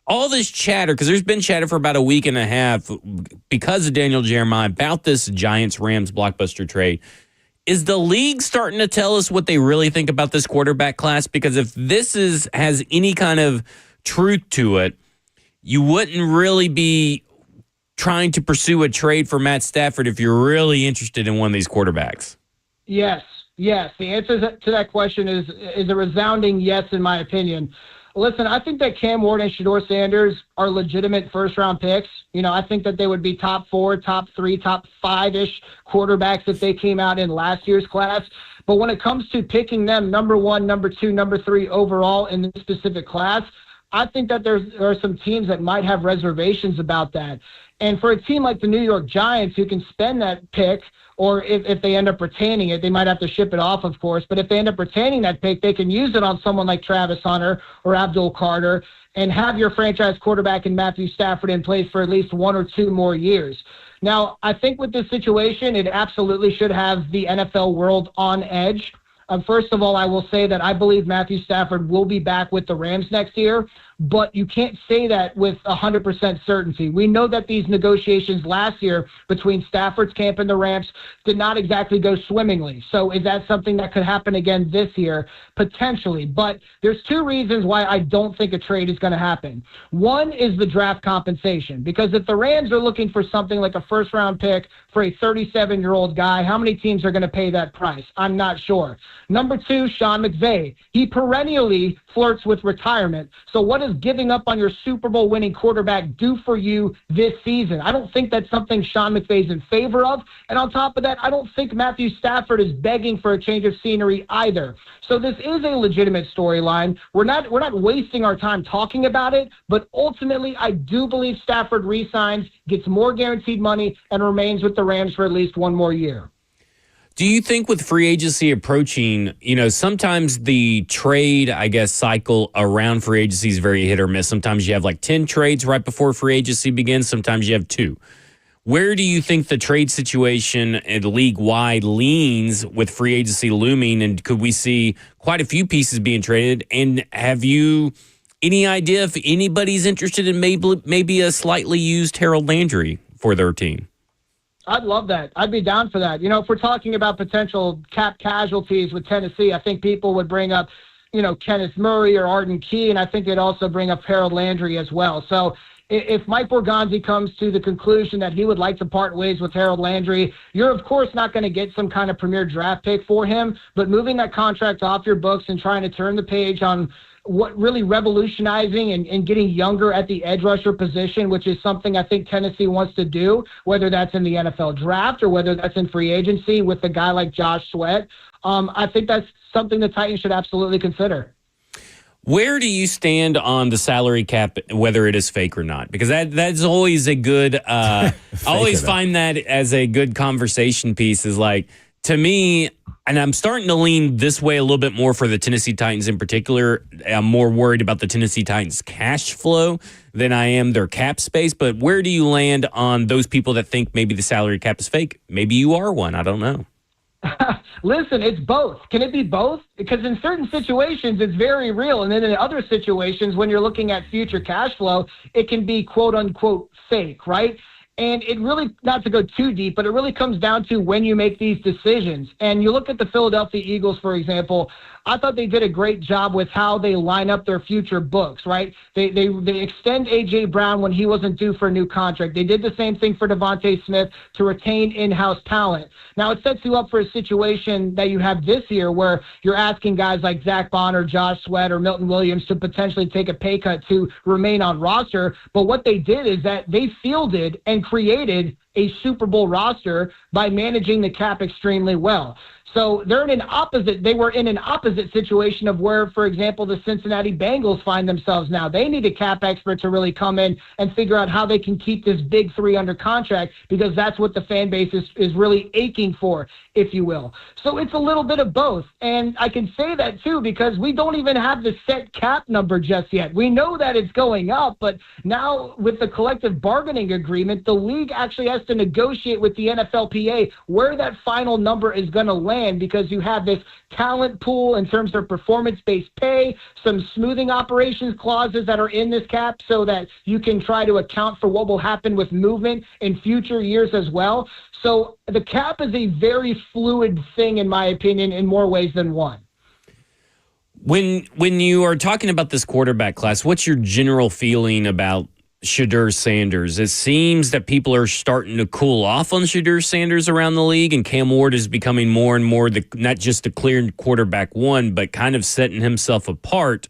all this chatter, because there's been chatter for about a week and a half because of Daniel Jeremiah about this Giants-Rams blockbuster trade, is the league starting to tell us what they really think about this quarterback class? Because if this has any kind of truth to it, you wouldn't really be trying to pursue a trade for Matt Stafford if you're really interested in one of these quarterbacks. Yes. The answer to that question is a resounding yes, in my opinion. Listen, I think that Cam Ward and Shedeur Sanders are legitimate first-round picks. I think that they would be top 4, top 3, top 5-ish quarterbacks if they came out in last year's class. But when it comes to picking them number 1, number 2, number 3 overall in this specific class, I think that there are some teams that might have reservations about that. And for a team like the New York Giants, who can spend that pick, or if they end up retaining it, they might have to ship it off, of course. But if they end up retaining that pick, they can use it on someone like Travis Hunter or Abdul Carter and have your franchise quarterback in Matthew Stafford in place for at least 1 or 2 more years. Now, I think with this situation, it absolutely should have the NFL world on edge. First of all, I will say that I believe Matthew Stafford will be back with the Rams next year, but you can't say that with 100% certainty. We know that these negotiations last year between Stafford's camp and the Rams did not exactly go swimmingly. So is that something that could happen again this year? Potentially. But there's 2 reasons why I don't think a trade is going to happen. One is the draft compensation, because if the Rams are looking for something like a first-round pick for a 37-year-old guy, how many teams are going to pay that price? I'm not sure. Number 2, Sean McVay. He perennially flirts with retirement. So what does giving up on your Super Bowl winning quarterback do for you this season? I don't think that's something Sean McVay's in favor of. And on top of that, I don't think Matthew Stafford is begging for a change of scenery either. So this is a legitimate storyline. We're not wasting our time talking about it, but ultimately I do believe Stafford re-signs, gets more guaranteed money, and remains with the Rams for at least 1 more year. Do you think with free agency approaching, sometimes the trade, cycle around free agency is very hit or miss. Sometimes you have like 10 trades right before free agency begins. Sometimes you have 2. Where do you think the trade situation and league-wide leans with free agency looming? And could we see quite a few pieces being traded? And have you any idea if anybody's interested in maybe a slightly used Harold Landry for their team? I'd love that. I'd be down for that. If we're talking about potential cap casualties with Tennessee, I think people would bring up, Kenneth Murray or Arden Key, and I think they'd also bring up Harold Landry as well. So if Mike Borgonzi comes to the conclusion that he would like to part ways with Harold Landry, you're, of course, not going to get some kind of premier draft pick for him, but moving that contract off your books and trying to turn the page on what really revolutionizing and getting younger at the edge rusher position, which is something I think Tennessee wants to do, whether that's in the NFL draft or whether that's in free agency with a guy like Josh Sweat. I think that's something the Titans should absolutely consider. Where do you stand on the salary cap, whether it is fake or not? Because that's always a good I always find that as a good conversation piece is like, to me, And I'm starting to lean this way a little bit more for the Tennessee Titans in particular. I'm more worried about the Tennessee Titans cash flow than I am their cap space. But where do you land on those people that think maybe the salary cap is fake? Maybe you are one. I don't know. Listen, it's both. Can it be both? Because in certain situations, it's very real. And then in other situations, when you're looking at future cash flow, it can be quote unquote fake, right? And it really, not to go too deep, but it really comes down to when you make these decisions. And you look at the Philadelphia Eagles, for example, I thought they did a great job with how they line up their future books, right? They extend A.J. Brown when he wasn't due for a new contract. They did the same thing for Devontae Smith to retain in-house talent. Now, it sets you up for a situation that you have this year where you're asking guys like Zach Bonner, Josh Sweat, or Milton Williams to potentially take a pay cut to remain on roster. But what they did is that they fielded and created a Super Bowl roster by managing the cap extremely well. So they were in an opposite situation of where, for example, the Cincinnati Bengals find themselves now. They need a cap expert to really come in and figure out how they can keep this big three under contract, because that's what the fan base is really aching for, if you will. So it's a little bit of both. And I can say that too because we don't even have the set cap number just yet. We know that it's going up, but now with the collective bargaining agreement, the league actually has to negotiate with the NFLPA where that final number is going to land, because you have this talent pool in terms of performance-based pay, some smoothing operations clauses that are in this cap so that you can try to account for what will happen with movement in future years as well. So the cap is a very fluid thing, in my opinion, in more ways than one. When you are talking about this quarterback class, what's your general feeling about Shedeur Sanders? It seems that people are starting to cool off on Shedeur Sanders around the league, and Cam Ward is becoming more and more not just the clear quarterback one, but kind of setting himself apart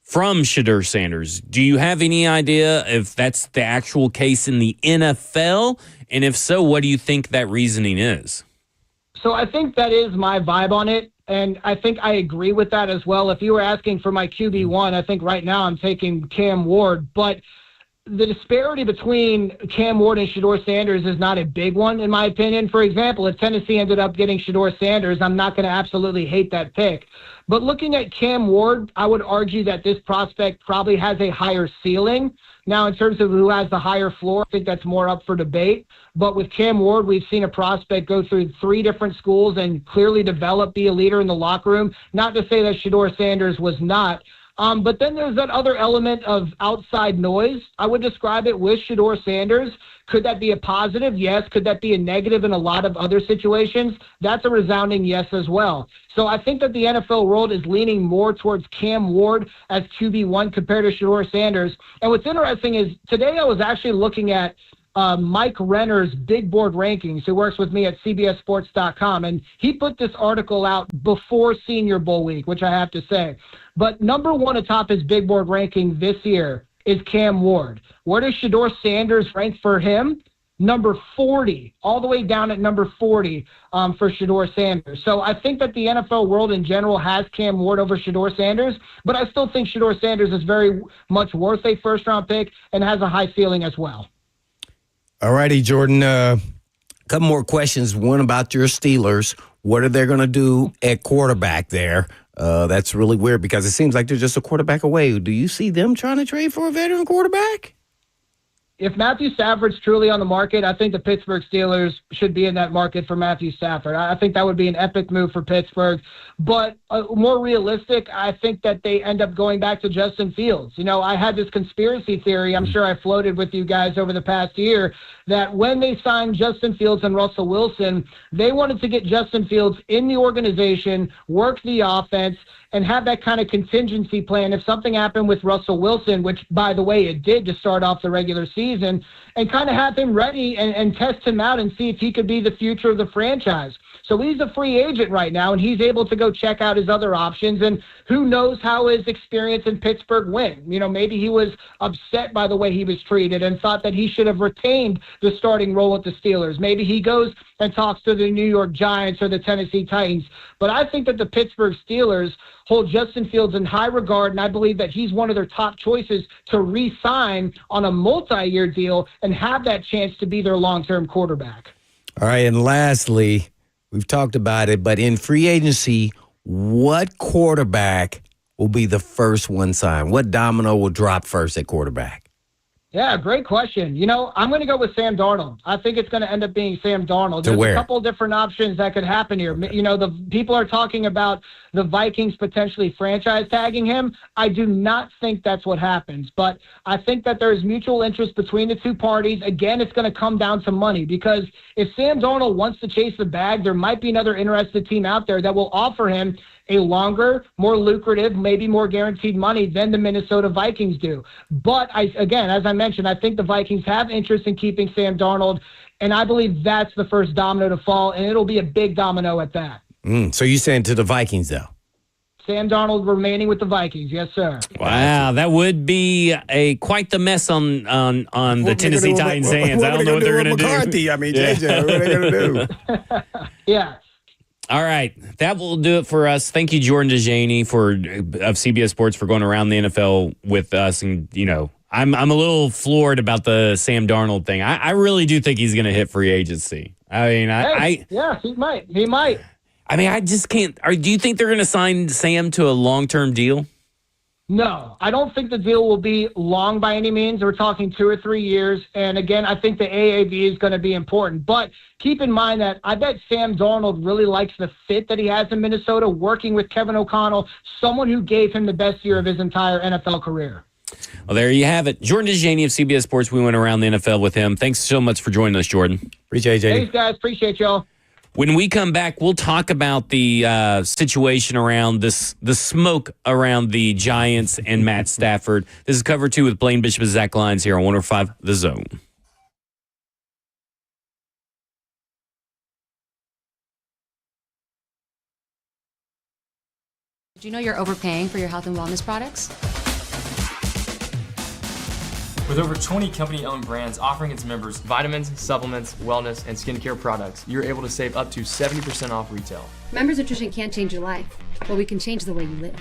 from Shedeur Sanders. Do you have any idea if that's the actual case in the NFL? And if so, what do you think that reasoning is? So I think that is my vibe on it. And I think I agree with that as well. If you were asking for my QB1, I think right now I'm taking Cam Ward. But the disparity between Cam Ward and Shedeur Sanders is not a big one, in my opinion. For example, if Tennessee ended up getting Shedeur Sanders, I'm not going to absolutely hate that pick. But looking at Cam Ward, I would argue that this prospect probably has a higher ceiling. Now, in terms of who has the higher floor, I think that's more up for debate. But with Cam Ward, we've seen a prospect go through 3 different schools and clearly develop, be a leader in the locker room. Not to say that Shedeur Sanders was not. But then there's that other element of outside noise. I would describe it with Shedeur Sanders. Could that be a positive? Yes. Could that be a negative in a lot of other situations? That's a resounding yes as well. So I think that the NFL world is leaning more towards Cam Ward as QB1 compared to Shedeur Sanders. And what's interesting is today I was actually looking at Mike Renner's big board rankings, who works with me at CBSSports.com, and he put this article out before Senior Bowl week, which I have to say. But number 1 atop his big board ranking this year is Cam Ward. Where does Shedeur Sanders rank for him? Number 40, all the way down at number 40 for Shedeur Sanders. So I think that the NFL world in general has Cam Ward over Shedeur Sanders, but I still think Shedeur Sanders is very much worth a first-round pick and has a high ceiling as well. All righty, Jordan. A couple more questions. One about your Steelers. What are they going to do at quarterback there? That's really weird because it seems like they're just a quarterback away. Do you see them trying to trade for a veteran quarterback? If Matthew Stafford's truly on the market, I think the Pittsburgh Steelers should be in that market for Matthew Stafford. I think that would be an epic move for Pittsburgh. But more realistic, I think that they end up going back to Justin Fields. You know, I had this conspiracy theory, I'm sure I floated with you guys over the past year, that when they signed Justin Fields and Russell Wilson, they wanted to get Justin Fields in the organization, work the offense, and have that kind of contingency plan if something happened with Russell Wilson, which, by the way, it did to start off the regular season, and kind of have him ready and test him out and see if he could be the future of the franchise. So he's a free agent right now, and he's able to go check out his other options, and who knows how his experience in Pittsburgh went. You know, maybe he was upset by the way he was treated and thought that he should have retained the starting role with the Steelers. Maybe he goes and talks to the New York Giants or the Tennessee Titans. But I think that the Pittsburgh Steelers hold Justin Fields in high regard, and I believe that he's one of their top choices to re-sign on a multi-year deal and have that chance to be their long-term quarterback. All right, and lastly, We've talked about it, but in free agency, what quarterback will be the first one signed? What domino will drop first at quarterback? Yeah, great question. I'm going to go with Sam Darnold. I think it's going to end up being Sam Darnold. There's where? a couple of different options that could happen here. Okay. The people are talking about the Vikings potentially franchise tagging him. I do not think that's what happens, but I think that there's mutual interest between the two parties. Again, it's going to come down to money, because if Sam Darnold wants to chase the bag, there might be another interested team out there that will offer him a longer, more lucrative, maybe more guaranteed money than the Minnesota Vikings do. But again, as I mentioned, I think the Vikings have interest in keeping Sam Darnold, and I believe that's the first domino to fall, and it'll be a big domino at that. So you're saying to the Vikings, though? Sam Darnold remaining with the Vikings, yes, sir. Wow, that would be quite the mess on the Tennessee Titans' hands. I don't know what they're going to do. McCarthy, JJ, what are they going to do? Yeah. All right, that will do it for us. Thank you, Jordan Dajani of CBS Sports, for going around the NFL with us. And I'm a little floored about the Sam Darnold thing. I really do think he's going to hit free agency. I mean, yeah, he might. He might. I mean, I just can't. Do you think they're going to sign Sam to a long-term deal? No, I don't think the deal will be long by any means. We're talking 2 or 3 years. And again, I think the AAV is going to be important. But keep in mind that I bet Sam Darnold really likes the fit that he has in Minnesota, working with Kevin O'Connell, someone who gave him the best year of his entire NFL career. Well, there you have it. Jordan Dajani of CBS Sports. We went around the NFL with him. Thanks so much for joining us, Jordan. Appreciate it, JD. Thanks, guys. Appreciate y'all. When we come back, we'll talk about the situation around the smoke around the Giants and Matt Stafford. This is Cover 2 with Blaine Bishop and Zach Lyons here on 105 The Zone. Did you know you're overpaying for your health and wellness products? With over 20 company-owned brands offering its members vitamins, supplements, wellness, and skincare products, you're able to save up to 70% off retail. Members Nutrition can't change your life, but we can change the way you live.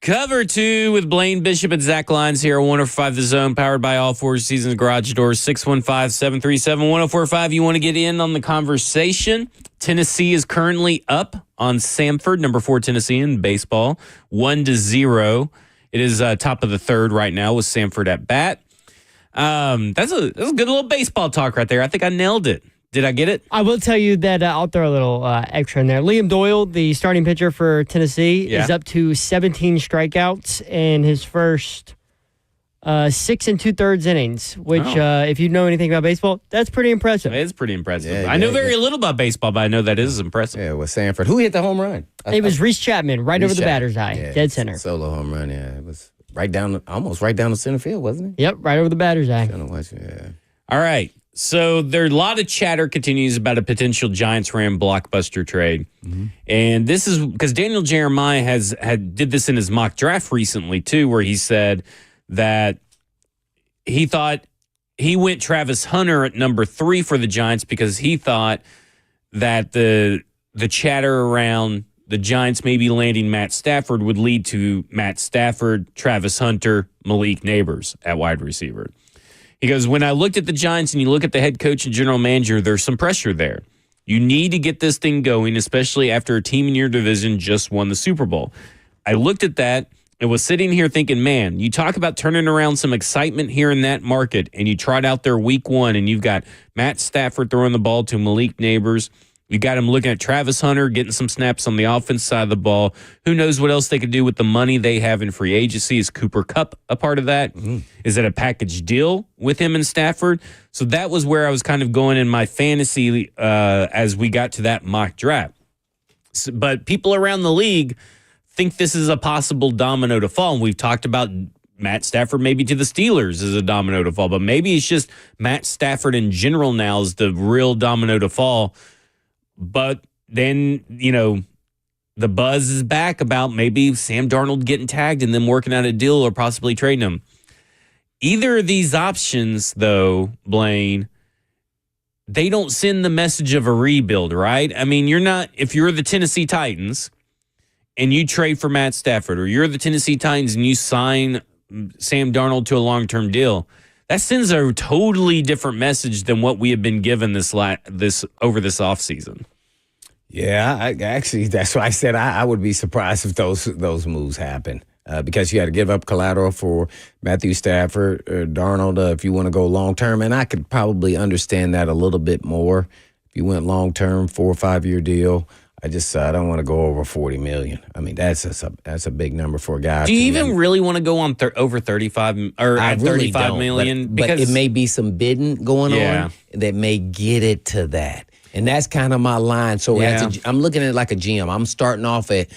Cover 2 with Blaine Bishop and Zach Lyons here on 105 The Zone, powered by All Four Seasons Garage Doors, 615-737-1045. You want to get in on the conversation? Tennessee is currently up on Samford, number 4 Tennessee in baseball, 1-0. It is top of the third right now with Samford at bat. That's a good little baseball talk right there. I think I nailed it. Did I get it? I will tell you that I'll throw a little extra in there. Liam Doyle, the starting pitcher for Tennessee, is up to 17 strikeouts in his first 6 2/3 innings, which, if you know anything about baseball, that's pretty impressive. It is pretty impressive. I know very little about baseball, but I know that is impressive. Yeah, with Sanford. Who hit the home run? It was Reese Chapman, right over the batter's eye, dead center. Solo home run, yeah. It was almost right down the center field, wasn't it? Yep, right over the batter's eye. Yeah. All right. So there a lot of chatter continues about a potential Giants-Ram blockbuster trade. Mm-hmm. And this is because Daniel Jeremiah did this in his mock draft recently, too, where he said that he thought he went Travis Hunter at number 3 for the Giants because he thought that the chatter around the Giants maybe landing Matt Stafford would lead to Matt Stafford, Travis Hunter, Malik Neighbors at wide receiver. He goes, when I looked at the Giants and you look at the head coach and general manager, there's some pressure there. You need to get this thing going, especially after a team in your division just won the Super Bowl. I looked at that and was sitting here thinking, man, you talk about turning around some excitement here in that market, and you tried out there week 1, and you've got Matt Stafford throwing the ball to Malik Neighbors. You got him looking at Travis Hunter, getting some snaps on the offense side of the ball. Who knows what else they could do with the money they have in free agency? Is Cooper Kupp a part of that? Mm-hmm. Is it a package deal with him and Stafford? So that was where I was kind of going in my fantasy as we got to that mock draft. But people around the league think this is a possible domino to fall. And we've talked about Matt Stafford maybe to the Steelers is a domino to fall. But maybe it's just Matt Stafford in general now is the real domino to fall. But then, the buzz is back about maybe Sam Darnold getting tagged and them working out a deal or possibly trading him. Either of these options, though, Blaine, they don't send the message of a rebuild, right? I mean, if you're the Tennessee Titans and you trade for Matt Stafford, or you're the Tennessee Titans and you sign Sam Darnold to a long-term deal, that sends a totally different message than what we have been given this over this offseason. Yeah, actually, that's why I said I would be surprised if those moves happen because you had to give up collateral for Matthew Stafford, Darnold, if you want to go long term, and I could probably understand that a little bit more if you went long term, 4 or 5 year deal. I don't want to go over $40 million. I mean, that's a big number for a guy. Do you even really want to go on over 35 or at really $35 million? But it may be some bidding going on that may get it to that, and that's kind of my line. So I'm looking at it like a GM. I'm starting off at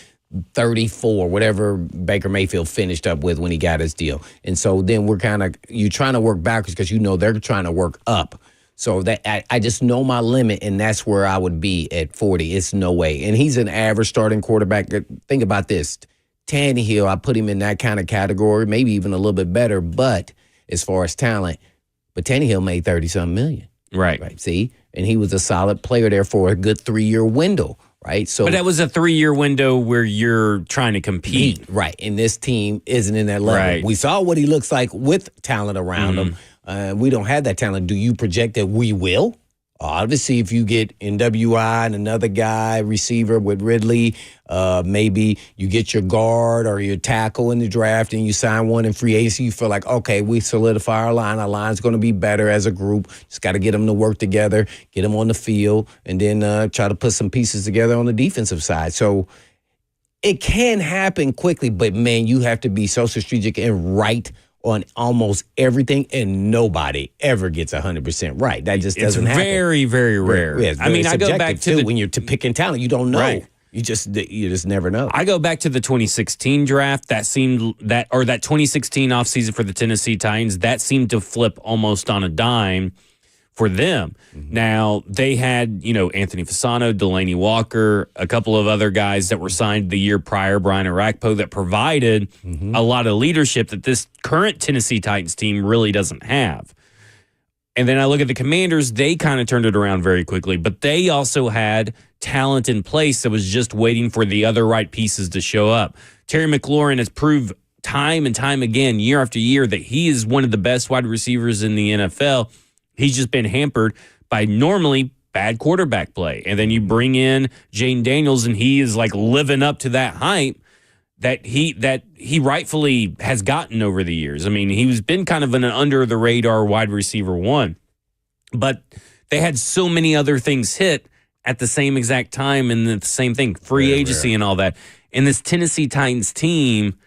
34, whatever Baker Mayfield finished up with when he got his deal, and so then you're trying to work backwards because they're trying to work up. So that I just know my limit, and that's where I would be at 40. It's no way. And he's an average starting quarterback. Think about this. Tannehill, I put him in that kind of category, maybe even a little bit better, but as far as talent. But Tannehill made 30-something million. Right. See? And he was a solid player there for a good 3-year window, right? So, but that was a 3-year window where you're trying to compete. Right. And this team isn't in that level. Right. We saw what he looks like with talent around him. We don't have that talent. Do you project that we will? Obviously, if you get NWI and another guy, receiver with Ridley, maybe you get your guard or your tackle in the draft and you sign one in free agency, you feel like, okay, we solidify our line. Our line's going to be better as a group. Just got to get them to work together, get them on the field, and then try to put some pieces together on the defensive side. So it can happen quickly, but, man, you have to be so strategic and right on almost everything, and nobody ever gets 100% right. That just doesn't happen. It's very, very rare. Yeah, I mean, I go back to when you're picking talent, you don't know. Right. You just never know. I go back to the 2016 draft. That 2016 offseason for the Tennessee Titans, that seemed to flip almost on a dime for them. Mm-hmm. Now, they had, Anthony Fasano, Delaney Walker, a couple of other guys that were signed the year prior, Brian Arakpo, that provided a lot of leadership that this current Tennessee Titans team really doesn't have. And then I look at the Commanders, they kind of turned it around very quickly, but they also had talent in place that was just waiting for the other right pieces to show up. Terry McLaurin has proved time and time again, year after year, that he is one of the best wide receivers in the NFL. He's just been hampered by normally bad quarterback play. And then you bring in Jane Daniels, and he is like living up to that hype that he rightfully has gotten over the years. I mean, he's been kind of an under-the-radar wide receiver one. But they had so many other things hit at the same exact time, and the same thing, free agency and all that. And this Tennessee Titans team,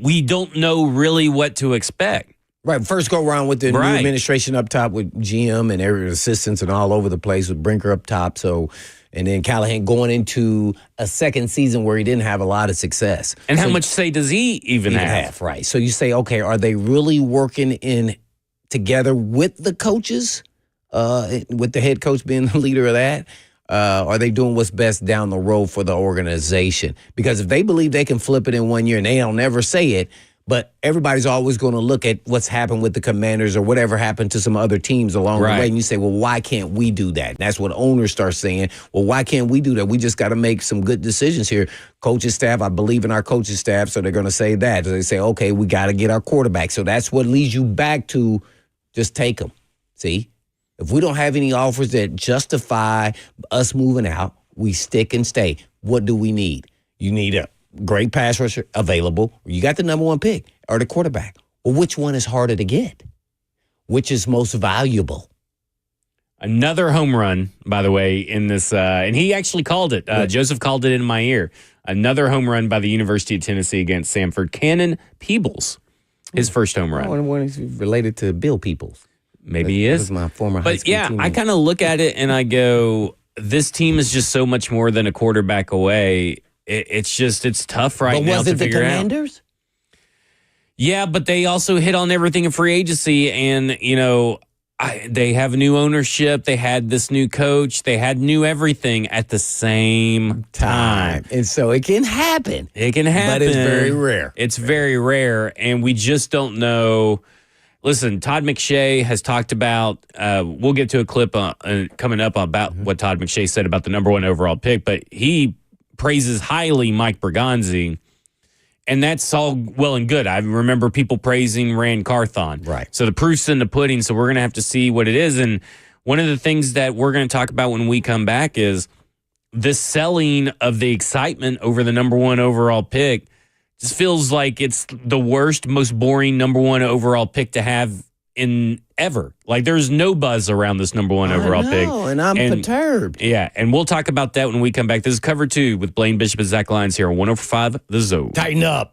we don't know really what to expect. Right, first go around with the new administration up top with GM and every assistants and all over the place with Brinker up top. So, and then Callahan going into a second season where he didn't have a lot of success. And how much say does he even have? Right. So you say, okay, are they really working in together with the coaches, with the head coach being the leader of that? Are they doing what's best down the road for the organization? Because if they believe they can flip it in 1 year, and they don't never say it, but everybody's always going to look at what's happened with the Commanders or whatever happened to some other teams along the way. And you say, well, why can't we do that? And that's what owners start saying. Well, why can't we do that? We just got to make some good decisions here. Coaching staff, I believe in our coaching staff, so they're going to say that. They say, okay, we got to get our quarterback. So that's what leads you back to just take them. See? If we don't have any offers that justify us moving out, we stick and stay. What do we need? You need a great pass rusher available. You got the number one pick or the quarterback. Well, which one is harder to get? Which is most valuable? Another home run, by the way, in this, and he actually called it. Joseph called it in my ear. Another home run by the University of Tennessee against Samford. Cannon Peebles, his first home run. I wonder when he's related to Bill Peebles. Maybe he is. My former high school teammate. I kind of look at it and I go, this team is just so much more than a quarterback away. It's tough right now to figure out. But was it the Commanders? Yeah, but they also hit on everything in free agency, and they have new ownership. They had this new coach. They had new everything at the same time, and so it can happen. It can happen, but it's very rare. It's very rare, and we just don't know. Listen, Todd McShay has talked about. We'll get to a clip coming up about what Todd McShay said about the number one overall pick, but he praises highly Mike Bergonzi, and that's all well and good. I remember people praising Rand Carthon. Right. So the proof's in the pudding, so we're going to have to see what it is. And one of the things that we're going to talk about when we come back is this selling of the excitement over the number one overall pick. Just feels like it's the worst, most boring number one overall pick to have in ever. Like, there's no buzz around this number one overall pick. And I'm perturbed. Yeah, and we'll talk about that when we come back. This is Cover 2 with Blaine Bishop and Zach Lyons here on 105 The Zone. Tighten up.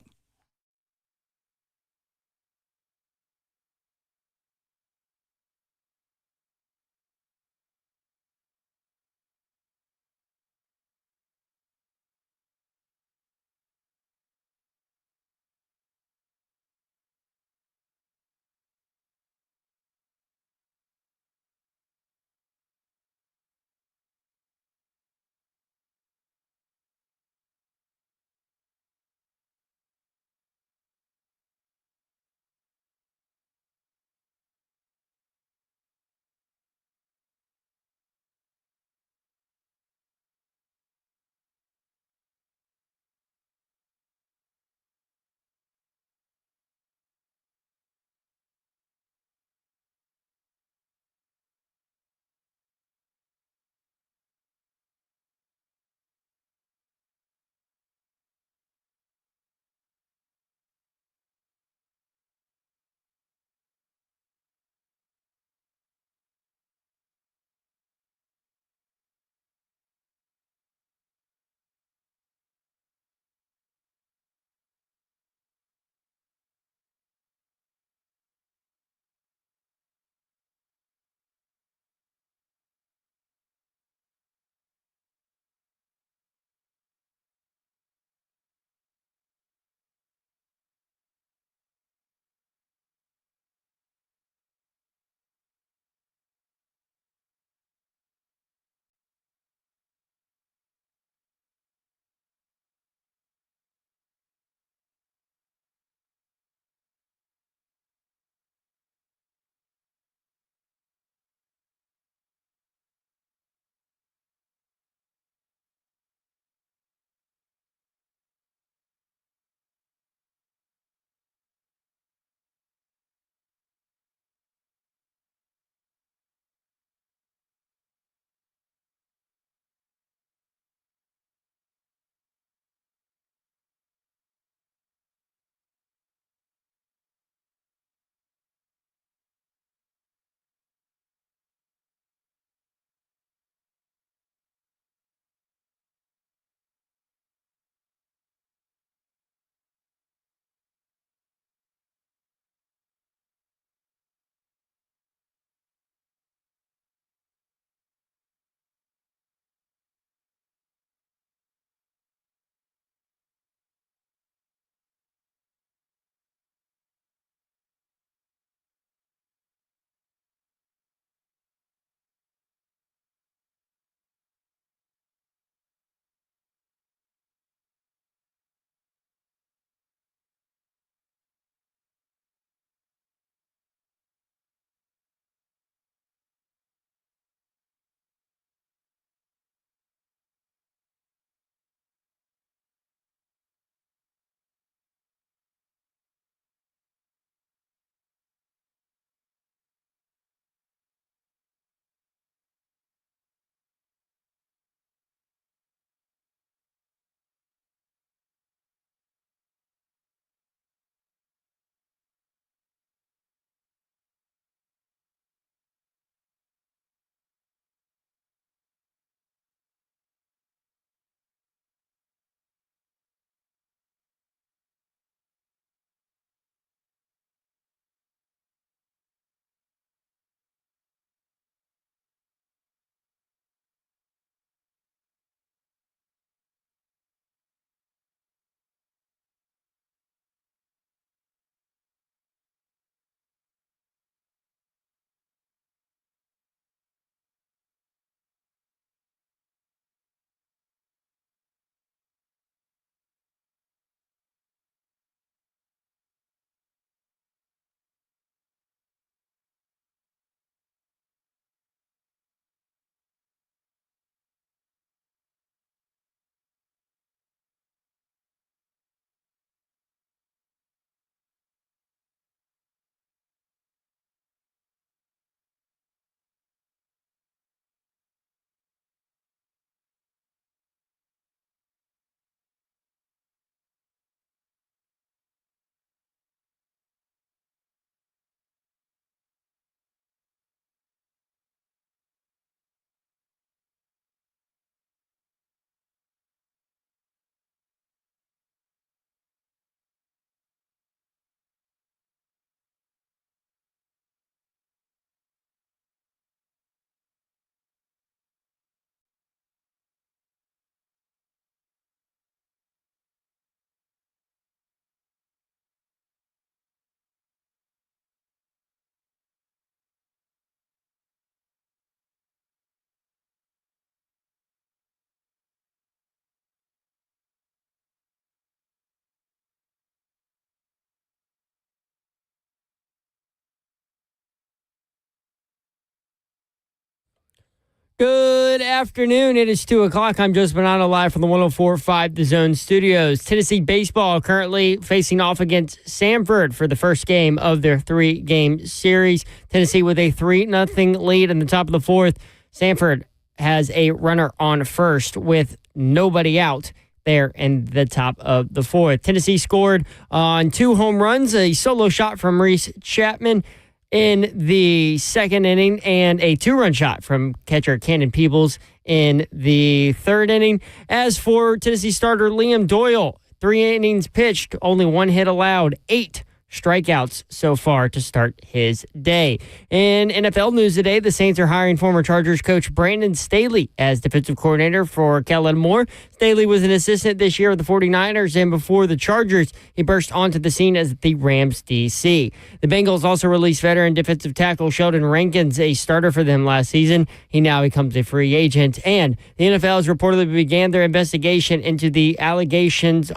Good afternoon. It is 2 o'clock. I'm Joseph Bonanno live from the 104.5 The Zone Studios. Tennessee baseball currently facing off against Samford for the first game of their 3-game series. Tennessee with a 3-0 lead in the top of the fourth. Samford has a runner on first with nobody out there in the top of the fourth. Tennessee scored on 2 home runs, a solo shot from Reese Chapman in the second inning, and a 2-run shot from catcher Cannon Peebles in the third inning. As for Tennessee starter Liam Doyle, 3 innings pitched, only 1 hit allowed, 8 strikeouts so far to start his day. In NFL news today, the Saints are hiring former Chargers coach Brandon Staley as defensive coordinator for Kellen Moore. Staley was an assistant this year with the 49ers, and before the Chargers, he burst onto the scene as the Rams DC. The Bengals also released veteran defensive tackle Sheldon Rankins, a starter for them last season. He now becomes a free agent, and the NFL has reportedly began their investigation into the allegations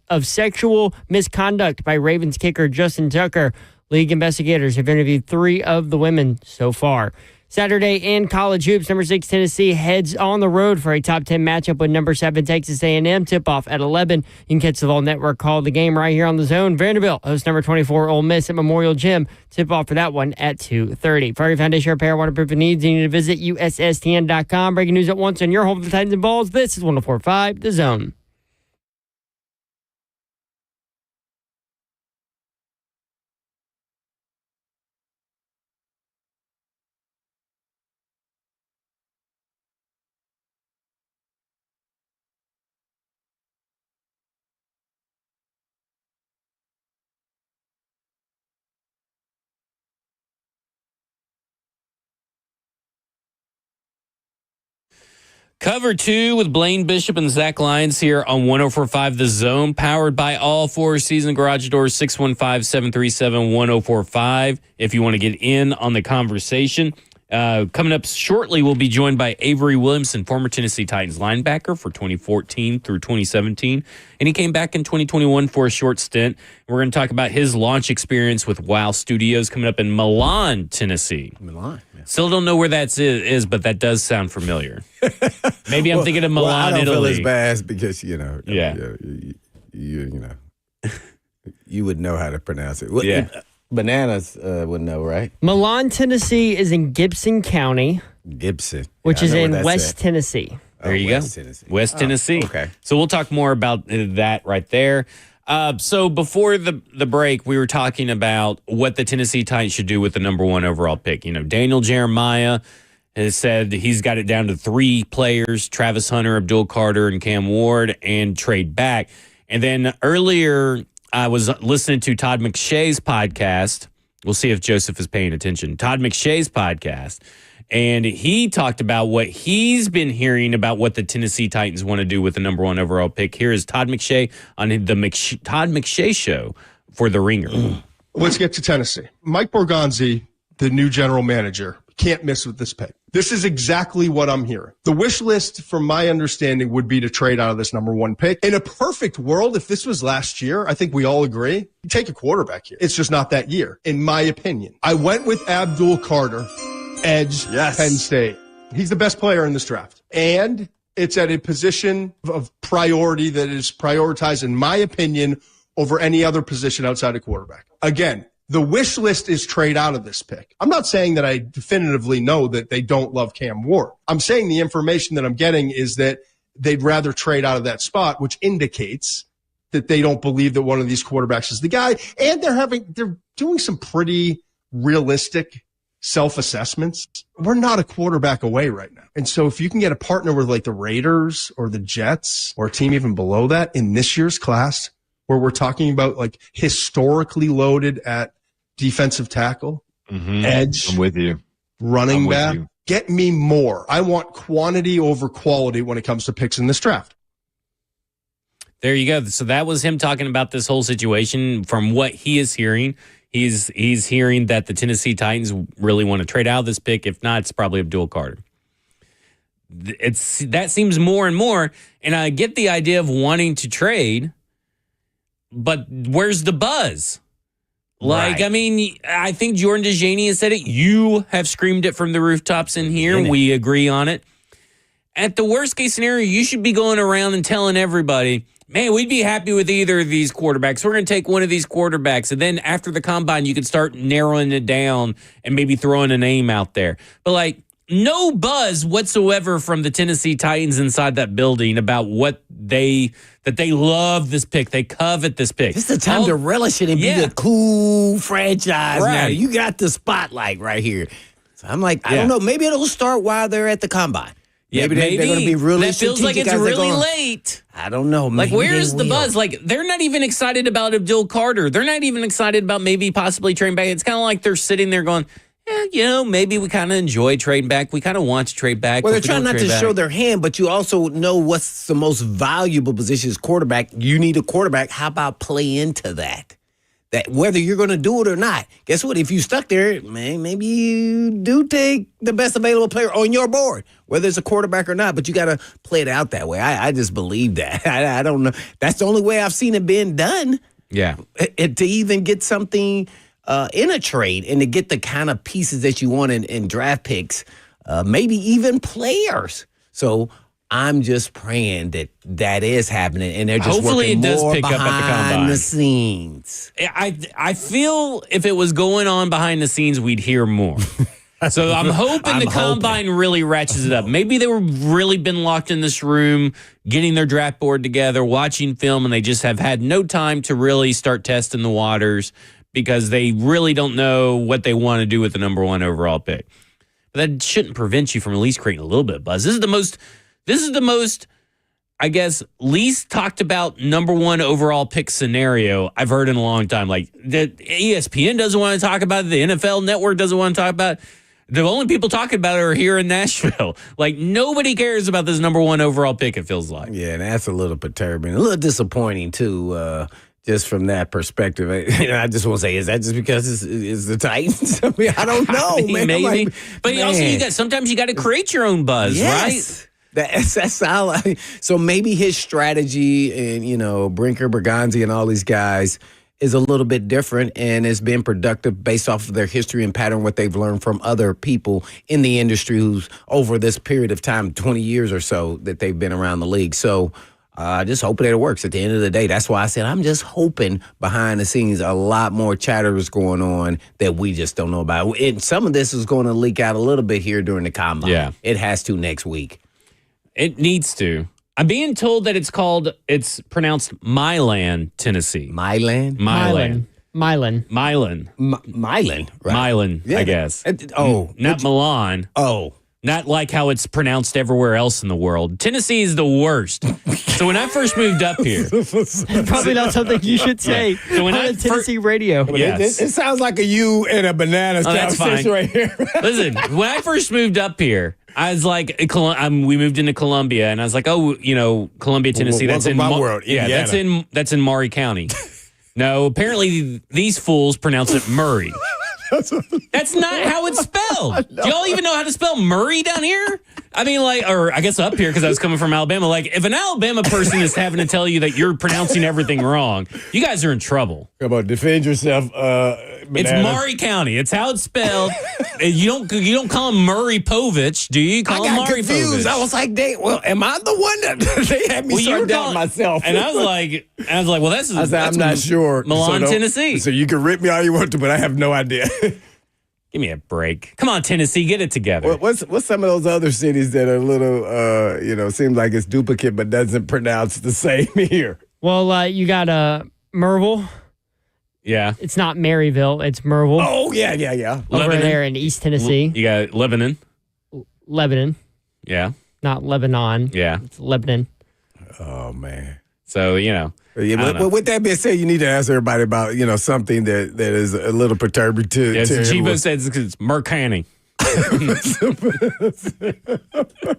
of sexual misconduct by Ravens kicker Justin Tucker. League investigators have interviewed 3 of the women so far. Saturday in college hoops, number 6 Tennessee heads on the road for a top 10 matchup with number 7 Texas A&M. Tip-off at 11. You can catch the Vol Network call the game right here on the Zone. Vanderbilt hosts number 24 Ole Miss at Memorial Gym. Tip-off for that one at 2:30. For every foundation repair, waterproofing needs, you need to visit USSTN.com. Breaking news at once on your home for the Titans and Balls. This is 104.5 The Zone. Cover 2 with Blaine Bishop and Zach Lyons here on 104.5 The Zone, powered by all 4 Season Garage Doors, 615-737-1045. If you want to get in on the conversation. Coming up shortly, we'll be joined by Avery Williamson, former Tennessee Titans linebacker for 2014 through 2017. And he came back in 2021 for a short stint. We're going to talk about his launch experience with WOW Studios coming up in Milan, Tennessee. Milan. Yeah. Still don't know where that is, but that does sound familiar. Maybe I'm thinking of Milan, I don't Italy. feel as bad because, you know, you would know how to pronounce it. Yeah. Bananas would know, right? Milan, Tennessee is in Gibson County, Gibson. which Yeah, is I know in where that's West at. Tennessee. There you West go. Tennessee. West Tennessee. Okay. So we'll talk more about that right there. So before the break, we were talking about what the Tennessee Titans should do with the number 1 overall pick. You know, Daniel Jeremiah has said he's got it down to 3 players, Travis Hunter, Abdul Carter, and Cam Ward, and trade back. And then earlier, I was listening to Todd McShay's podcast. We'll see if Joseph is paying attention. Todd McShay's podcast. And he talked about what he's been hearing about what the Tennessee Titans want to do with the number 1 overall pick. Here is Todd McShay on the Todd McShay Show for The Ringer. Let's get to Tennessee. Mike Borgonzi, the new general manager, can't miss with this pick. This is exactly what I'm hearing. The wish list, from my understanding, would be to trade out of this number 1 pick. In a perfect world, if this was last year, I think we all agree, you take a quarterback here. It's just not that year, in my opinion. I went with Abdul Carter, edge, Penn State. He's the best player in this draft. And it's at a position of priority that is prioritized, in my opinion, over any other position outside of quarterback. Again, the wish list is trade out of this pick. I'm not saying that I definitively know that they don't love Cam Ward. I'm saying the information that I'm getting is that they'd rather trade out of that spot, which indicates that they don't believe that one of these quarterbacks is the guy. And they're doing some pretty realistic self-assessments. We're not a quarterback away right now. And so if you can get a partner with like the Raiders or the Jets or a team even below that in this year's class, where we're talking about like historically loaded at defensive tackle, edge, I'm with you. Running back, get me more. I want quantity over quality when it comes to picks in this draft. There you go. So that was him talking about this whole situation. From what he is hearing, he's hearing that the Tennessee Titans really want to trade out of this pick. If not, it's probably Abdul Carter. That seems more and more, and I get the idea of wanting to trade, but where's the buzz? Like, Right. I mean, I think Jordan Dajani has said it. You have screamed it from the rooftops in here. We agree on it. At the worst case scenario, you should be going around and telling everybody, man, we'd be happy with either of these quarterbacks. We're going to take one of these quarterbacks. And then after the combine, you can start narrowing it down and maybe throwing a name out there. But like, no buzz whatsoever from the Tennessee Titans inside that building about that they love this pick. They covet this pick. It's the time to relish it and be the cool franchise now. You got the spotlight right here. So I'm like, I don't know. Maybe it'll start while they're at the combine. Yeah, maybe they're going to be really that feels like it's really late. I don't know. Like, where's the buzz? Like, they're not even excited about Abdul Carter. They're not even excited about maybe possibly trading back. It's kind of like they're sitting there going, maybe we kind of enjoy trading back. We kind of want to trade back. Well, they're trying not to show their hand, but you also know what's the most valuable position is quarterback. You need a quarterback. How about play into that? That whether you're going to do it or not. Guess what? If you stuck there, man, maybe you do take the best available player on your board, whether it's a quarterback or not. But you got to play it out that way. I just believe that. I don't know. That's the only way I've seen it being done. Yeah. To even get something in a trade and to get the kind of pieces that you want in draft picks, maybe even players. So I'm just praying that is happening, and they're just hopefully working it does more pick up at the behind combine. the scenes. I feel if it was going on behind the scenes, we'd hear more. So I'm hoping the combine really ratchets it up. Maybe they were really been locked in this room, getting their draft board together, watching film, and they just have had no time to really start testing the waters because they really don't know what they want to do with the number 1 overall pick. But that shouldn't prevent you from at least creating a little bit of buzz. This is the most, I guess, least talked about number 1 overall pick scenario I've heard in a long time. Like, the ESPN doesn't want to talk about it. The NFL Network doesn't want to talk about it. The only people talking about it are here in Nashville. Like, nobody cares about this number 1 overall pick, it feels like. Yeah, that's a little perturbing. A little disappointing, too, just from that perspective. I just want to say, is that just because it's the Titans? I mean, I don't know, man. Maybe. Like, but also, sometimes you got to create your own buzz, right? That's how so maybe his strategy and, Brinker, Bergonzi, and all these guys is a little bit different and has been productive based off of their history and pattern, what they've learned from other people in the industry who's over this period of time, 20 years or so that they've been around the league. So I just hope that it works at the end of the day. That's why I said I'm just hoping behind the scenes a lot more chatter is going on that we just don't know about. And some of this is going to leak out a little bit here during the combine. Yeah. It has to next week. It needs to. I'm being told that it's pronounced Milan, Tennessee. Milan? Milan. Milan, right? Milan, Yeah. I guess. Not Milan. Oh. Not like how it's pronounced everywhere else in the world. Tennessee is the worst. So when I first moved up here. probably not something you should say So when on Tennessee radio. Yes. It sounds like a you and a banana conversation fine. right here. Listen, when I first moved up here, I was like, we moved into Columbia, and I was like, Columbia, Tennessee. That's in my world. Yeah, Indiana. that's in Maury County. No, apparently these fools pronounce it Murray. That's not how it's spelled. Do y'all even know how to spell Murray down here? I mean, or I guess up here because I was coming from Alabama. Like, if an Alabama person is having to tell you that you're pronouncing everything wrong, you guys are in trouble. Come on, defend yourself. It's Maury County. It's how it's spelled. You don't call him Murray Povich, do you? Call him Maury confused. Povich. I was like, am I the one that they had me start doubting myself? And I was like, well, that's I'm not sure. Milan, Tennessee. So you can rip me all you want to, but I have no idea. Give me a break. Come on, Tennessee, get it together. What's some of those other cities that are a little, seems like it's duplicate but doesn't pronounce the same here? Well, you got Merville. Yeah. It's not Maryville. It's Merville. Oh, yeah. Over Lebanon. there in East Tennessee. You got Lebanon. Lebanon. Yeah. Not Lebanon. Yeah. It's Lebanon. Oh, man. So, Yeah, but with that being said, you need to ask everybody about, something that is a little perturbing to Chibo says it's Mercanny.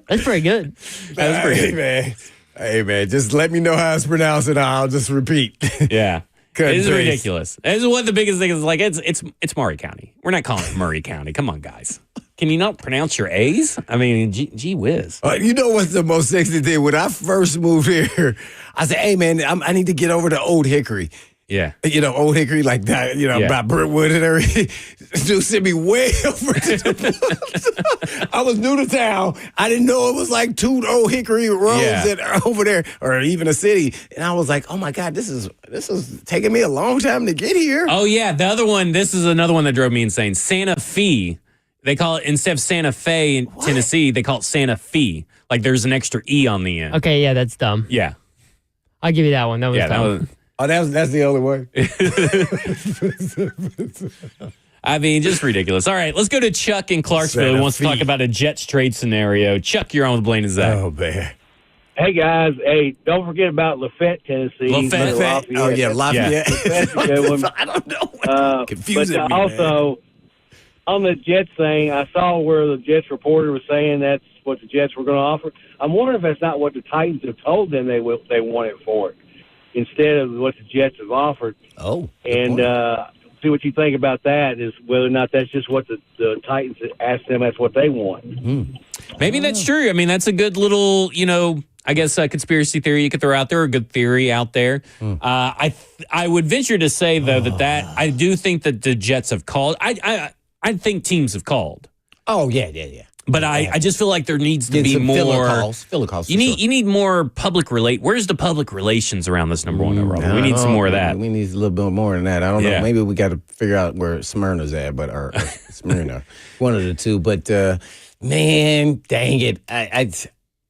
That's pretty good. That's pretty good. Hey, man, just let me know how it's pronounced and I'll just repeat. Yeah. It's ridiculous. This is what the biggest thing is. Like, it's Maury County. We're not calling it Murray County. Come on, guys. Can you not pronounce your A's? I mean, gee whiz. You know what's the most sexy thing? When I first moved here, I said, hey, man, I need to get over to Old Hickory. Yeah. Old Hickory, like that, by Brentwood and everything. Dude sent me way over to the I was new to town. I didn't know it was like 2 Old Hickory roads that are over there, or even a city. And I was like, oh my God, this is taking me a long time to get here. Oh, yeah. The other one, this is another one that drove me insane. Santa Fe. They call it, instead of Santa Fe in Tennessee, they call it Santa Fe. Like there's an extra E on the end. Okay, yeah, that's dumb. Yeah. I'll give you that one. That was dumb. That's the only one. I mean, just ridiculous. All right, let's go to Chuck in Clarksville who wants to talk about a Jets trade scenario. Chuck, you're on with Blaine and Zach. Oh, man. Hey, guys. Hey, don't forget about Lafayette, Tennessee. Lafayette? Oh, yeah, Lafayette. Lafayette's a good one. I don't know. Confusing but me, also, on the Jets thing, I saw where the Jets reporter was saying that's what the Jets were going to offer. I'm wondering if that's not what the Titans have told them they wanted for it, instead of what the Jets have offered. Oh. And see what you think about that, is whether or not that's just what the Titans asked them, that's what they want. Maybe that's true. I mean, that's a good little, I guess a conspiracy theory you could throw out there, a good theory out there. I would venture to say, though, that I do think that the Jets have called. I think teams have called. Oh, yeah. But I just feel like there needs to be more filler calls. You need more public Where's the public relations around this number one overall? We need some more of that. We need a little bit more than that. I don't know. Maybe we got to figure out where Smyrna's at, or Smyrna, one of the two. But man, dang it!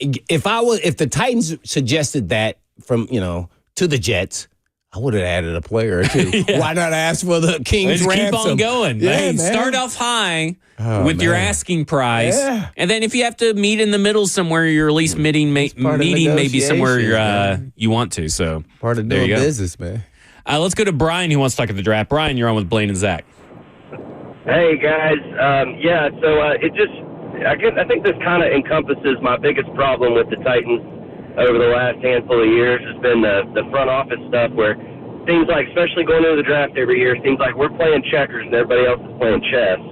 If the Titans suggested that from to the Jets, I would have added a player or two. Why not ask for the King's ransom? Keep on going. Yeah, hey, man. Start off high with your asking price. Yeah. And then if you have to meet in the middle somewhere, you're at least meeting maybe somewhere you want to. So part of doing business, man. Let's go to Brian, who wants to talk at the draft. Brian, you're on with Blaine and Zach. Hey, guys. I think this kind of encompasses my biggest problem with the Titans over the last handful of years. Has been the front office stuff, where seems like, especially going into the draft every year, seems like we're playing checkers and everybody else is playing chess.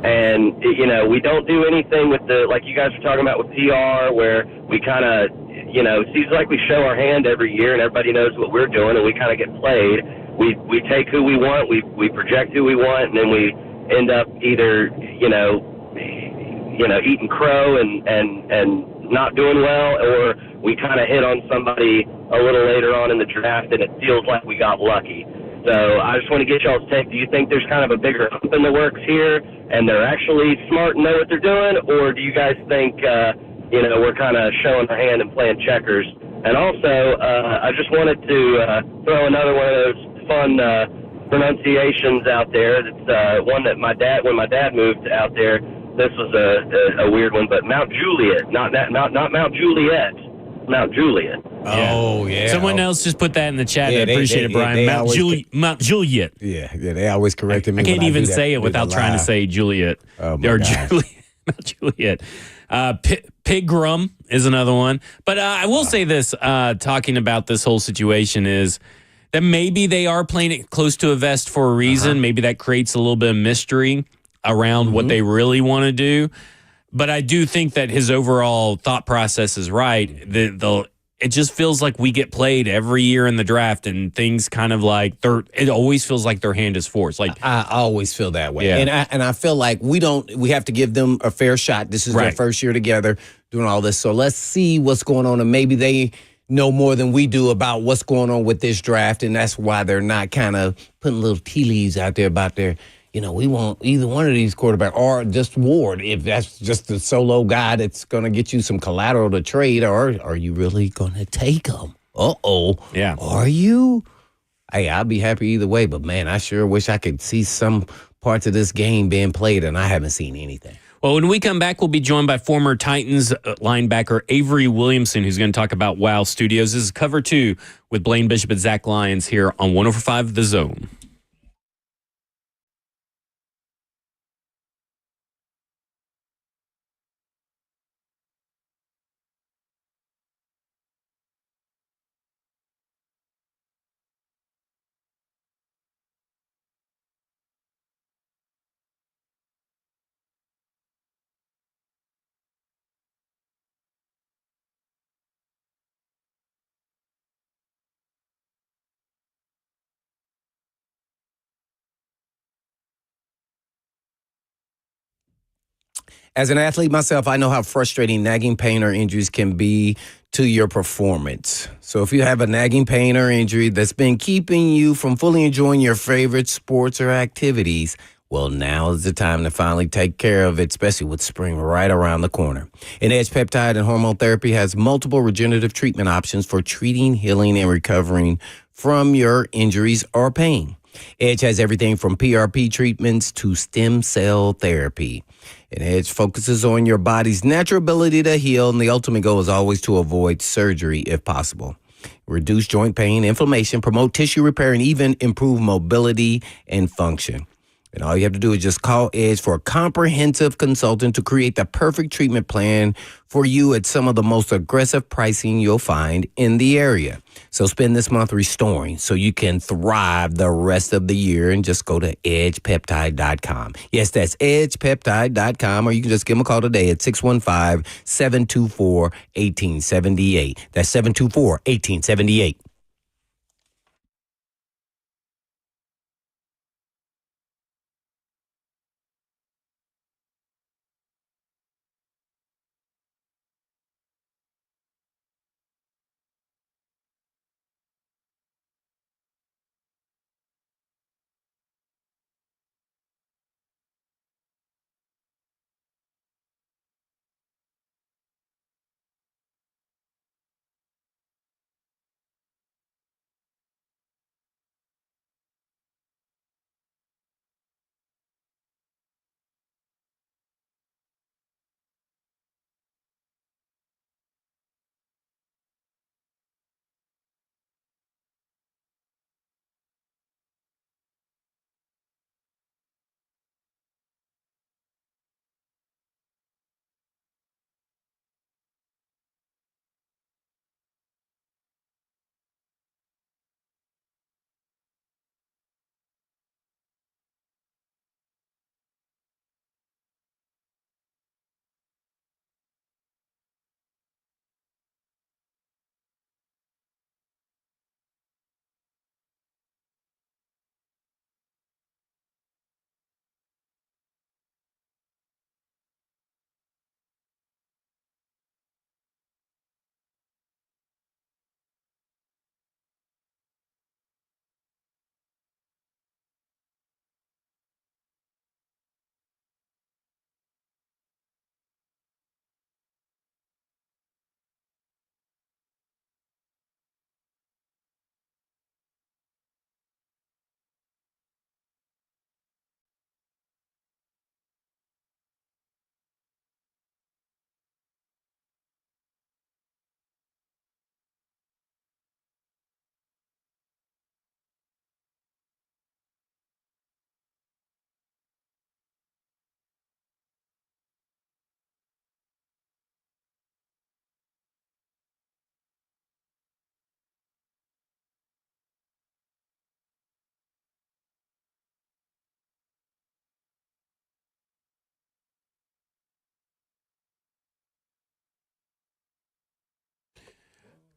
And, we don't do anything with like you guys were talking about with PR, where we kind of, it seems like we show our hand every year and everybody knows what we're doing and we kind of get played. We take who we want, we project who we want, and then we end up either, eating crow and not doing well, or we kind of hit on somebody a little later on in the draft and it feels like we got lucky. So I just want to get y'all's take. Do you think there's kind of a bigger hump in the works here and they're actually smart and know what they're doing, or do you guys think, we're kind of showing our hand and playing checkers? And also, I just wanted to throw another one of those fun pronunciations out there. That's one that when my dad moved out there, this was a weird one, but Mount Juliet, not Mount Juliet, Mount Juliet. Oh, yeah. Someone else just put that in the chat. I appreciate it, Brian. Mount Juliet. Yeah, they always corrected me. I can't even say it without trying to say Juliet. Oh, my God. Mount Juliet. Pigram is another one. But I will say this, talking about this whole situation, is that maybe they are playing it close to a vest for a reason. Maybe that creates a little bit of mystery around what they really want to do. But I do think that his overall thought process is right. It just feels like we get played every year in the draft, and things kind of like it always feels like their hand is forced. Like I always feel that way. Yeah. And I feel like we have to give them a fair shot. This is their first year together doing all this. So let's see what's going on, and maybe they know more than we do about what's going on with this draft, and that's why they're not kind of putting little tea leaves out there about we want either one of these quarterbacks, or just Ward, if that's just a solo guy that's going to get you some collateral to trade, or are you really going to take him? Uh-oh. Yeah. Are you? Hey, I'll be happy either way, but man, I sure wish I could see some parts of this game being played, and I haven't seen anything. Well, when we come back, we'll be joined by former Titans linebacker Avery Williamson, who's going to talk about WOW Studios. This is Cover 2 with Blaine Bishop and Zach Lyons here on 104.5 The Zone. As an athlete myself, I know how frustrating nagging pain or injuries can be to your performance. So if you have a nagging pain or injury that's been keeping you from fully enjoying your favorite sports or activities, well, now is the time to finally take care of it, especially with spring right around the corner. And Edge Peptide and Hormone Therapy has multiple regenerative treatment options for treating, healing, and recovering from your injuries or pain. Edge has everything from PRP treatments to stem cell therapy. And Edge focuses on your body's natural ability to heal, and the ultimate goal is always to avoid surgery if possible. Reduce joint pain, inflammation, promote tissue repair, and even improve mobility and function. And all you have to do is just call Edge for a comprehensive consultant to create the perfect treatment plan for you at some of the most aggressive pricing you'll find in the area. So spend this month restoring so you can thrive the rest of the year, and just go to edgepeptide.com. Yes, that's edgepeptide.com, or you can just give them a call today at 615-724-1878. That's 724-1878.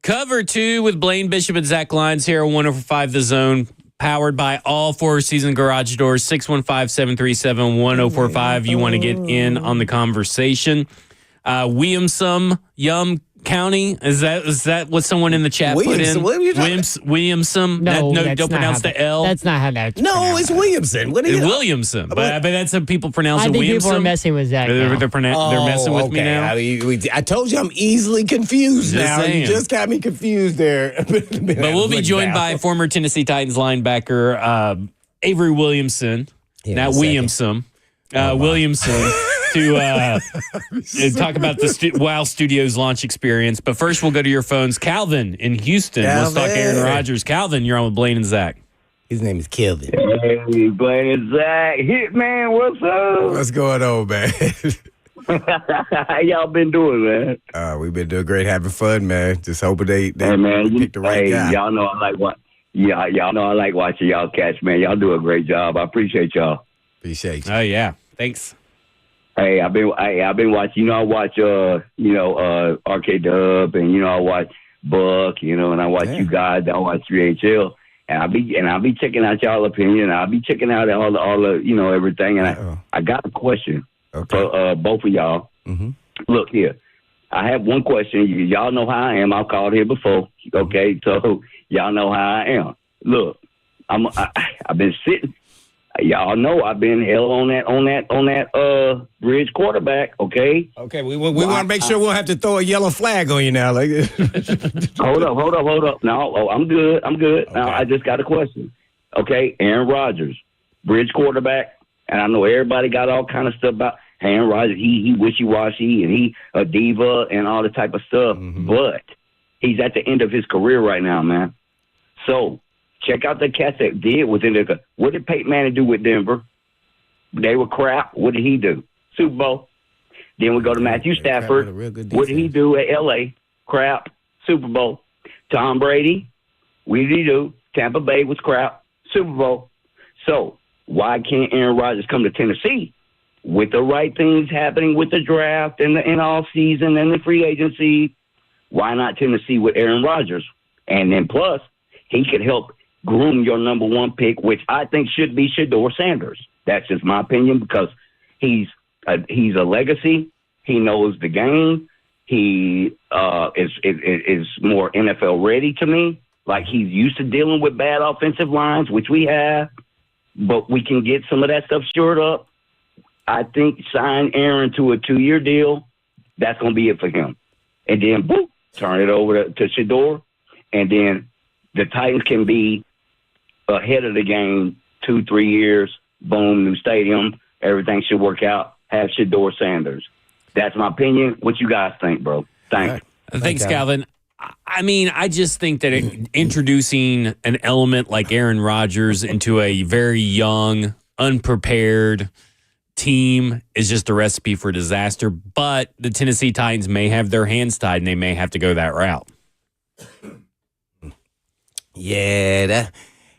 Cover 2 with Blaine Bishop and Zach Lyons here on 105 The Zone, powered by all Four Season Garage Doors, 615-737-1045. You want to get in on the conversation. Williamson, Yum County, is that what someone in the chat put in? Williamson? No, don't pronounce the L. That's not how that's pronounced. It's Williamson. What It's Williamson, but that's how people pronounce I it. think Williamson. people are messing with Zach now. They're messing with me now. I told you I'm easily confused Just now. saying. You just got me confused there. But we'll be joined by former Tennessee Titans linebacker Avery Williamson, not Williamson, Williamson, to talk about the Wow Studios launch experience. But first, we'll go to your phones. Calvin in Houston. Let's talk Aaron Rodgers. Calvin, you're on with Blaine and Zach. His name is Kelvin. Hey, Blaine and Zach. Hitman, what's up? What's going on, man? How y'all been doing, man? We've been doing great, having fun, man. Just hoping they hey, man, pick the right guy. Y'all know I like what. Yeah, y'all know I like watching y'all catch, man. Y'all do a great job. I appreciate y'all. Appreciate you. Oh yeah, thanks. Hey, I've been watching. I watch Arcade Dub, and I watch Buck, and I watch you guys. I watch 3HL, and I'll be checking out y'all opinion. I'll be checking out all the everything. And I got a question. for both of y'all. Mm-hmm. Look here. I have one question. Y'all know how I am. I've called here before. Okay, so y'all know how I am. Look, I've been sitting. Y'all know I've been hell on that bridge quarterback. Okay. Okay. We want to make sure we won't have to throw a yellow flag on you now. Like, hold up. No, I'm good. Okay. Now I just got a question. Okay, Aaron Rodgers, bridge quarterback, and I know everybody got all kind of stuff about Aaron Rodgers. He wishy-washy and he a diva and all the type of stuff. Mm-hmm. But he's at the end of his career right now, man. So check out the cats that did within the. What did Peyton Manning do with Denver? They were crap. What did he do? Super Bowl. Then we go to Matthew Stafford. What did he do at L.A.? Crap. Super Bowl. Tom Brady. What did he do? Tampa Bay was crap. Super Bowl. So why can't Aaron Rodgers come to Tennessee with the right things happening with the draft and the off season and the free agency? Why not Tennessee with Aaron Rodgers? And then plus, he could help groom your number one pick, which I think should be Shedeur Sanders. That's just my opinion because he's a legacy. He knows the game. He is more NFL ready to me. Like he's used to dealing with bad offensive lines, which we have, but we can get some of that stuff shored up. I think sign Aaron to a 2-year deal. That's going to be it for him. And then, boop, turn it over to Shedeur. And then the Titans can be ahead of the game 2-3 years. Boom, new stadium. Everything should work out. Have Shedeur Sanders. That's my opinion. What you guys think, bro? Thanks. Thanks, Calvin. I mean, I just think that introducing an element like Aaron Rodgers into a very young, unprepared team is just a recipe for disaster. But the Tennessee Titans may have their hands tied and they may have to go that route. Yeah,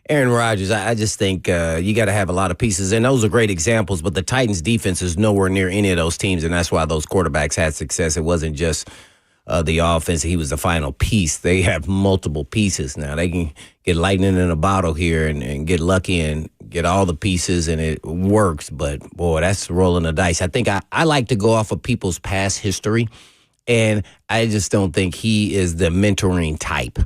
Aaron Rodgers, I just think you got to have a lot of pieces. And those are great examples, but the Titans' defense is nowhere near any of those teams, and that's why those quarterbacks had success. It wasn't just the offense. He was the final piece. They have multiple pieces now. They can get lightning in a bottle here and get lucky and get all the pieces, and it works. But, boy, that's rolling the dice. I think I like to go off of people's past history, and I just don't think he is the mentoring type.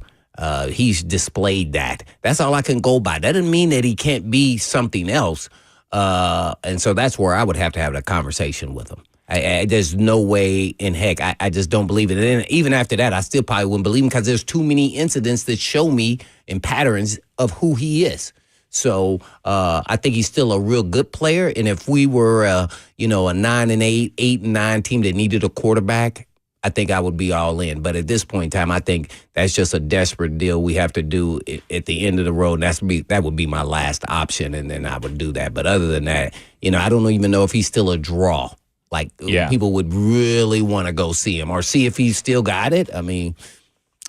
He's displayed that. That's all I can go by. That doesn't mean that he can't be something else. And so that's where I would have to have a conversation with him. There's no way in heck. I just don't believe it. And even after that, I still probably wouldn't believe him because there's too many incidents that show me in patterns of who he is. So I think he's still a real good player. And if we were, a 9-8, 8-9 team that needed a quarterback, I think I would be all in. But at this point in time, I think that's just a desperate deal we have to do at the end of the road. That would be my last option, and then I would do that. But other than that, I don't even know if he's still a draw. Like, people would really want to go see him or see if he's still got it. I mean,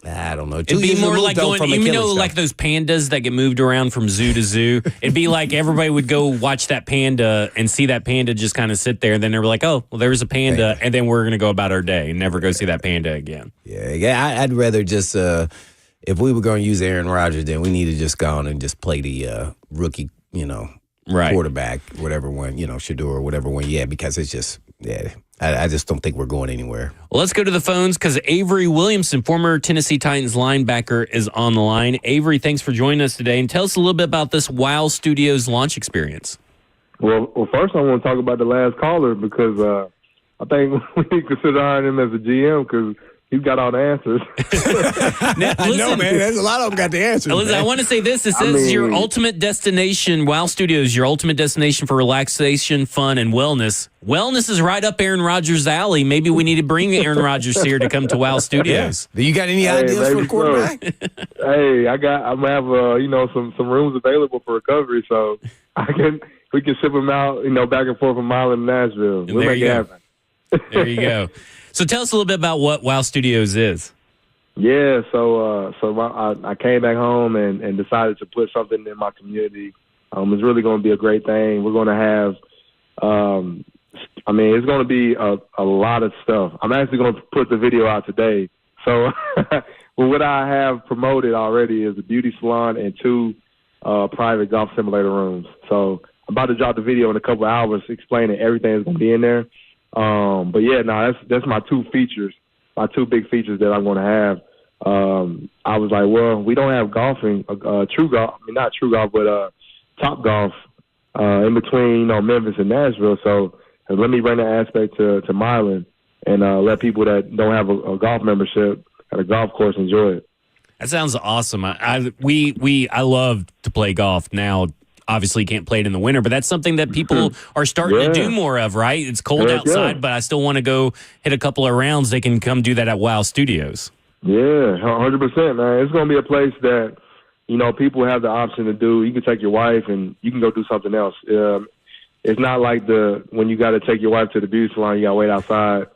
I don't know. It'd be more like going, like those pandas that get moved around from zoo to zoo. It'd be like everybody would go watch that panda and see that panda just kind of sit there. And then they were like, oh, well, there's a panda. And then we're going to go about our day and never go see that panda again. Yeah. I'd rather just, if we were going to use Aaron Rodgers, then we need to just go on and just play the rookie, quarterback, whatever one, Shedeur or whatever one. Yeah, because it's just, I just don't think we're going anywhere. Well, let's go to the phones because Avery Williamson, former Tennessee Titans linebacker, is on the line. Avery, thanks for joining us today. And tell us a little bit about this Wow Studios launch experience. Well, first I want to talk about the last caller because I think we need to consider hiring him as a GM because he's got all the answers. Now, listen, no, man. There's a lot of them got the answers. Listen, I want to say this. It says your ultimate destination, Wow Studios, your ultimate destination for relaxation, fun, and wellness. Wellness is right up Aaron Rodgers' alley. Maybe we need to bring Aaron Rodgers here to come to Wow Studios. Yeah. You got any ideas for the quarterback? Hey, I'm gonna have some rooms available for recovery, so we can ship him out, back and forth from Milan to Nashville. We'll make it happen. There you go. So tell us a little bit about what Wow Studios is. Yeah, so I came back home and decided to put something in my community. It's really going to be a great thing. We're going to have, it's going to be a lot of stuff. I'm actually going to put the video out today. So well, what I have promoted already is a beauty salon and 2 private golf simulator rooms. So about to drop the video in a couple of hours explaining everything that's going to be in there. But yeah, that's my two features, my two big features that I'm going to have. I was like, well, we don't have golfing, true golf. I mean, not true golf, but top golf in between, Memphis and Nashville. So let me bring that aspect to Milan and let people that don't have a golf membership at a golf course enjoy it. That sounds awesome. I love to play golf now. Obviously, can't play it in the winter, but that's something that people are starting to do more of, right? It's cold outside, but I still want to go hit a couple of rounds. They can come do that at Wow Studios. Yeah, 100%, man. It's going to be a place that, people have the option to do. You can take your wife and you can go do something else. It's not like when you got to take your wife to the beauty salon, you got to wait outside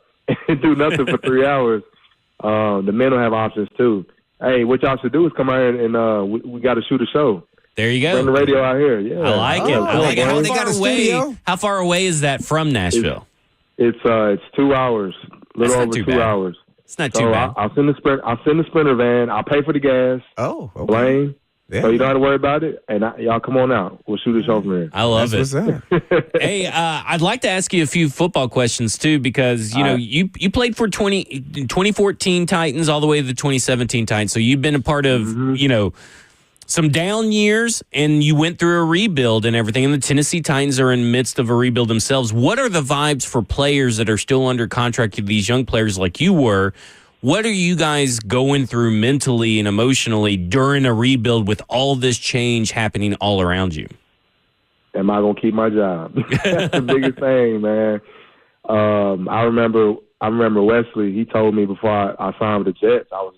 and do nothing for 3 hours. The men will have options, too. Hey, what y'all should do is come out here and we got to shoot a show. There you go. Bring the radio out here. Yeah, I like it. How far away is that from Nashville? It's 2 hours. A little over 2 hours. It's not too bad. I'll send the Sprinter van. I'll pay for the gas. Oh, okay. Blame. Yeah. So you don't have to worry about it. And y'all come on out. We'll shoot a show from here. I love it. Hey, I'd like to ask you a few football questions, too, because, you played for 2014 Titans all the way to the 2017 Titans. So you've been a part of, some down years, and you went through a rebuild and everything, and the Tennessee Titans are in the midst of a rebuild themselves. What are the vibes for players that are still under contract, these young players like you were? What are you guys going through mentally and emotionally during a rebuild with all this change happening all around you? Am I going to keep my job? That's the biggest thing, man. I remember Wesley, he told me before I signed with the Jets, I was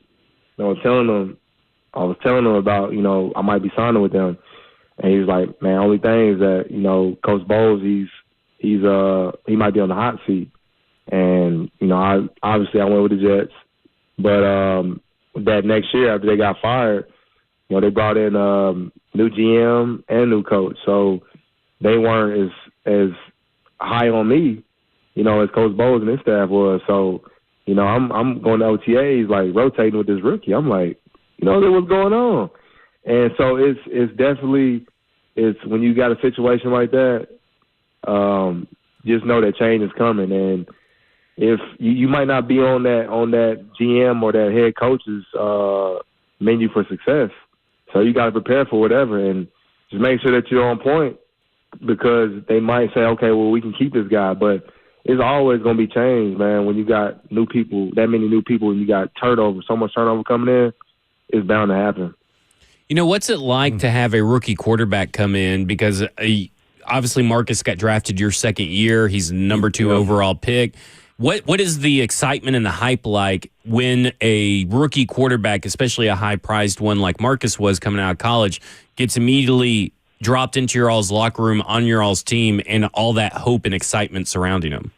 telling him about, I might be signing with them. And he was like, man, only thing is that, Coach Bowles, he might be on the hot seat. And, I went with the Jets. But that next year after they got fired, they brought in new GM and new coach. So they weren't as high on me, as Coach Bowles and his staff was. So, I'm going to OTAs, like rotating with this rookie. I'm like, what's going on? And so it's definitely when you got a situation like that, just know that change is coming. And if you might not be on that GM or that head coach's menu for success, so you got to prepare for whatever and just make sure that you're on point, because they might say, okay, well, we can keep this guy, but it's always going to be change, man. When you got new people, that many new people, and you got turnover, so much turnover coming in, it's bound to happen. What's it like to have a rookie quarterback come in? Because obviously Marcus got drafted your second year. He's number 2 overall pick. What is the excitement and the hype like when a rookie quarterback, especially a high-priced one like Marcus was coming out of college, gets immediately dropped into your all's locker room on your all's team and all that hope and excitement surrounding him?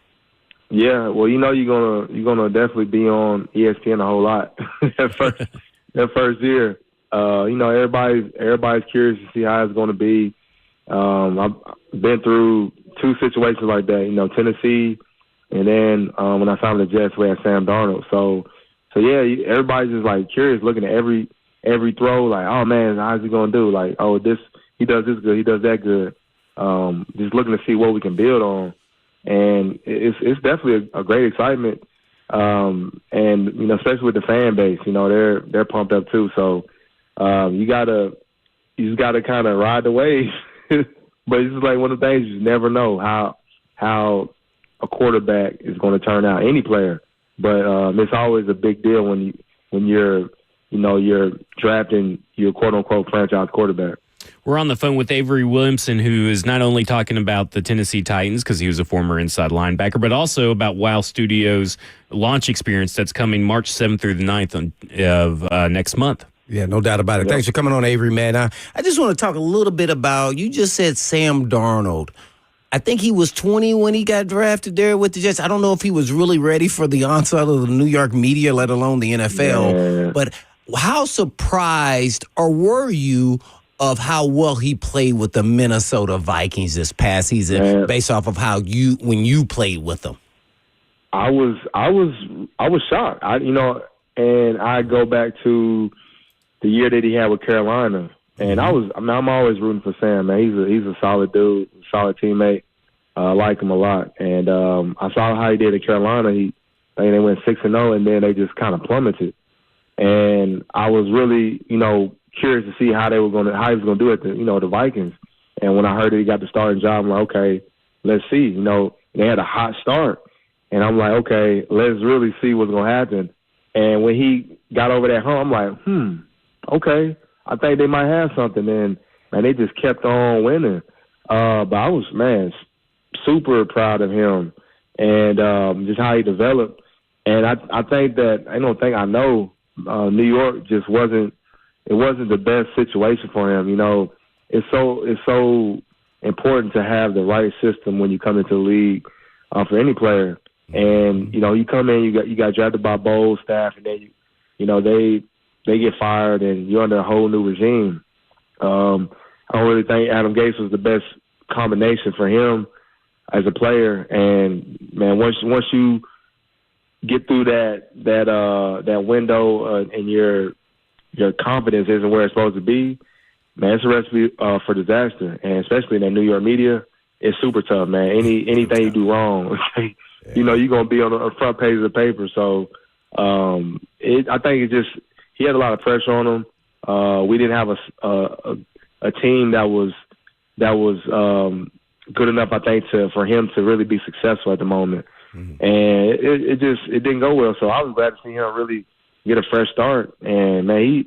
Yeah, well, you're gonna definitely be on ESPN a whole lot that first year. Everybody's curious to see how it's going to be. I've been through 2 situations like that. Tennessee. And then when I signed with the Jets, we had Sam Darnold. So yeah, everybody's just like curious, looking at every throw, like, oh man, how's he gonna do? Like, oh, he does this good, he does that good. Just looking to see what we can build on, and it's definitely a great excitement. And especially with the fan base, they're pumped up too. So you just gotta kind of ride the wave. But it's just like one of the things you just never know how a quarterback is going to turn out, any player. But it's always a big deal when you're drafting your quote unquote franchise quarterback. We're on the phone with Avery Williamson, who is not only talking about the Tennessee Titans, because he was a former inside linebacker, but also about Wow Studios' launch experience that's coming March 7th through the 9th of next month. Yeah, no doubt about it. Thanks for coming on, Avery, man. I just want to talk a little bit about, you just said Sam Darnold. I think he was 20 when he got drafted there with the Jets. I don't know if he was really ready for the onslaught of the New York media, let alone the NFL. Yeah. But how surprised or were you of how well he played with the Minnesota Vikings this past season, based off of when you played with them? I was shocked. And I go back to the year that he had with Carolina. And I'm always rooting for Sam, man. He's a solid dude, solid teammate. I like him a lot. And I saw how he did at Carolina. They went 6-0, and then they just kind of plummeted. And I was really, curious to see how he was going to do at the Vikings. And when I heard that he got the starting job, I'm like, okay, let's see. They had a hot start. And I'm like, okay, let's really see what's going to happen. And when he got over that hump, I'm like, okay, I think they might have something. And they just kept on winning. But I was, super proud of him and just how he developed. And I think that I know New York just wasn't the best situation for him. It's so important to have the right system when you come into the league for any player. And you come in, you got drafted by Bowles staff, and then they get fired, and you're under a whole new regime. I don't really think Adam Gase was the best combination for him as a player. And man, once you get through that window and your confidence isn't where it's supposed to be, man, it's a recipe for disaster. And especially in that New York media, it's super tough, man. Anything you do wrong, you're gonna be on the front page of the paper. So I think he had a lot of pressure on him. We didn't have a team that was good enough, I think, for him to really be successful at the moment. Mm-hmm. And it didn't go well. So I was glad to see him really get a fresh start. And man,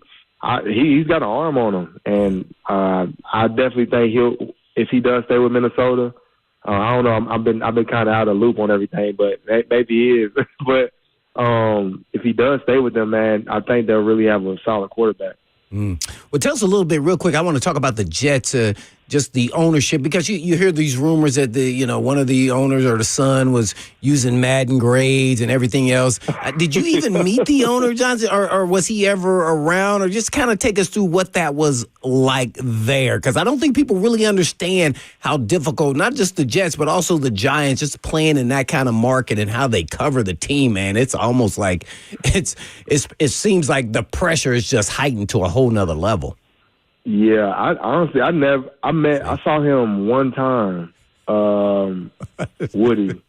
he's got an arm on him. And I definitely think if he does stay with Minnesota, I don't know. I've been kind of out of the loop on everything, but maybe he is. But if he does stay with them, man, I think they'll really have a solid quarterback. Well, tell us a little bit real quick. I want to talk about the Jets, just the ownership, because you hear these rumors that one of the owners or the son was using Madden grades and everything else. Did you even meet the owner, Johnson, or was he ever around? Or just kind of take us through what that was like there, because I don't think people really understand how difficult not just the Jets but also the Giants just playing in that kind of market and how they cover the team. Man, it's almost like it seems like the pressure is just heightened to a whole nother level. Yeah, I saw him one time, Woody.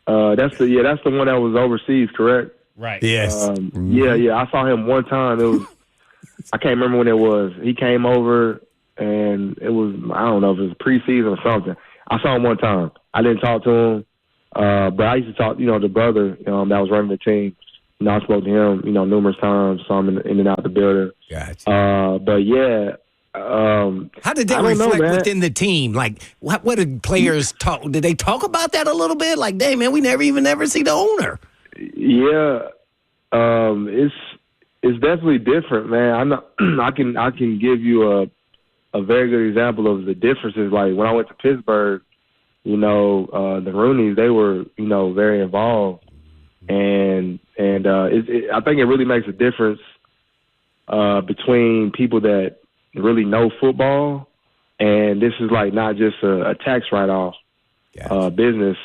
That's the one that was overseas, correct? Right. Yes. Yeah. I saw him one time. It was, I can't remember when it was. He came over, and it was, I don't know if it was preseason or something. I saw him one time. I didn't talk to him, but I used to talk, the brother that was running the team. I spoke to him, numerous times. Saw him in and out the building. Gotcha. But yeah. How did that reflect within the team? Like, what did players talk? Did they talk about that a little bit? Like, dang, man, we never see the owner. Yeah, it's definitely different, man. I can give you a very good example of the differences. Like when I went to Pittsburgh, the Rooneys, they were very involved, and I think it really makes a difference between people that really know football, and this is like not just a tax write-off business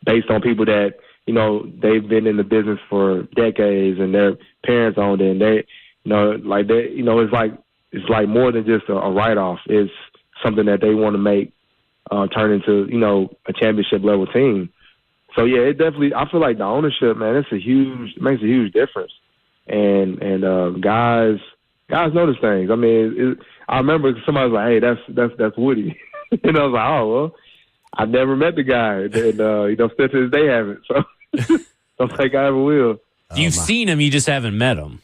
based on people that they've been in the business for decades and their parents owned it, and it's like more than just a write-off. It's something that they want to make turn into a championship level team. So yeah, it definitely, I feel like the ownership, man, it makes a huge difference, and guys notice things. I mean, I remember somebody was like, "Hey, that's Woody," and I was like, "Oh well, I've never met the guy, and still to this day haven't." So don't think I ever will. You've seen him, you just haven't met him.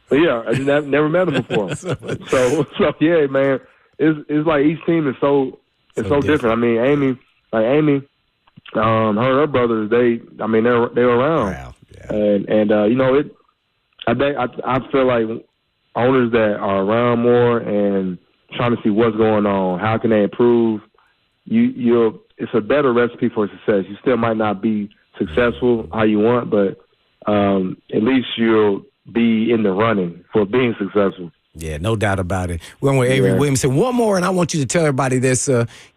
But yeah, I just never met him before. so yeah, man, it's like each team is so different. I mean, Amy, her brothers, they were around, and I feel like owners that are around more and trying to see what's going on, how can they improve, it's a better recipe for success. You still might not be successful how you want, but at least you'll be in the running for being successful. Yeah, no doubt about it. We're on with Avery Williamson. One more, and I want you to tell everybody this.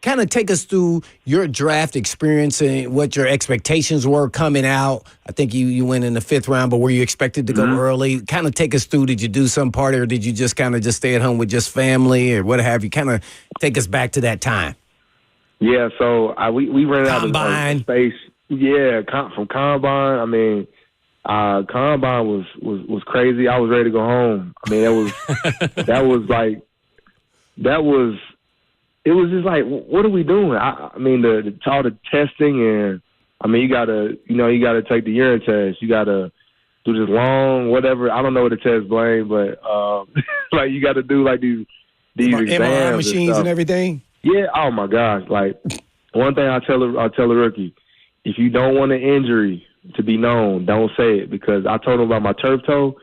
Kind of take us through your draft experience and what your expectations were coming out. I think you went in the 5th round, but were you expected to go early? Kind of take us through. Did you do some party, or did you just kind of just stay at home with just family, or what have you? Kind of take us back to that time. Yeah, so we rented out Combine. a space. Yeah, from Combine. I mean, Combine was crazy. I was ready to go home. I mean, it was just like, what are we doing? I mean, all the testing, and I mean, you gotta take the urine test. You gotta do this long, whatever. I don't know what the test blame, but like you got to do like these exams, MRI machines and everything. Yeah. Oh my gosh. Like one thing I tell a rookie, if you don't want an injury to be known, don't say it, because I told him about my turf toe,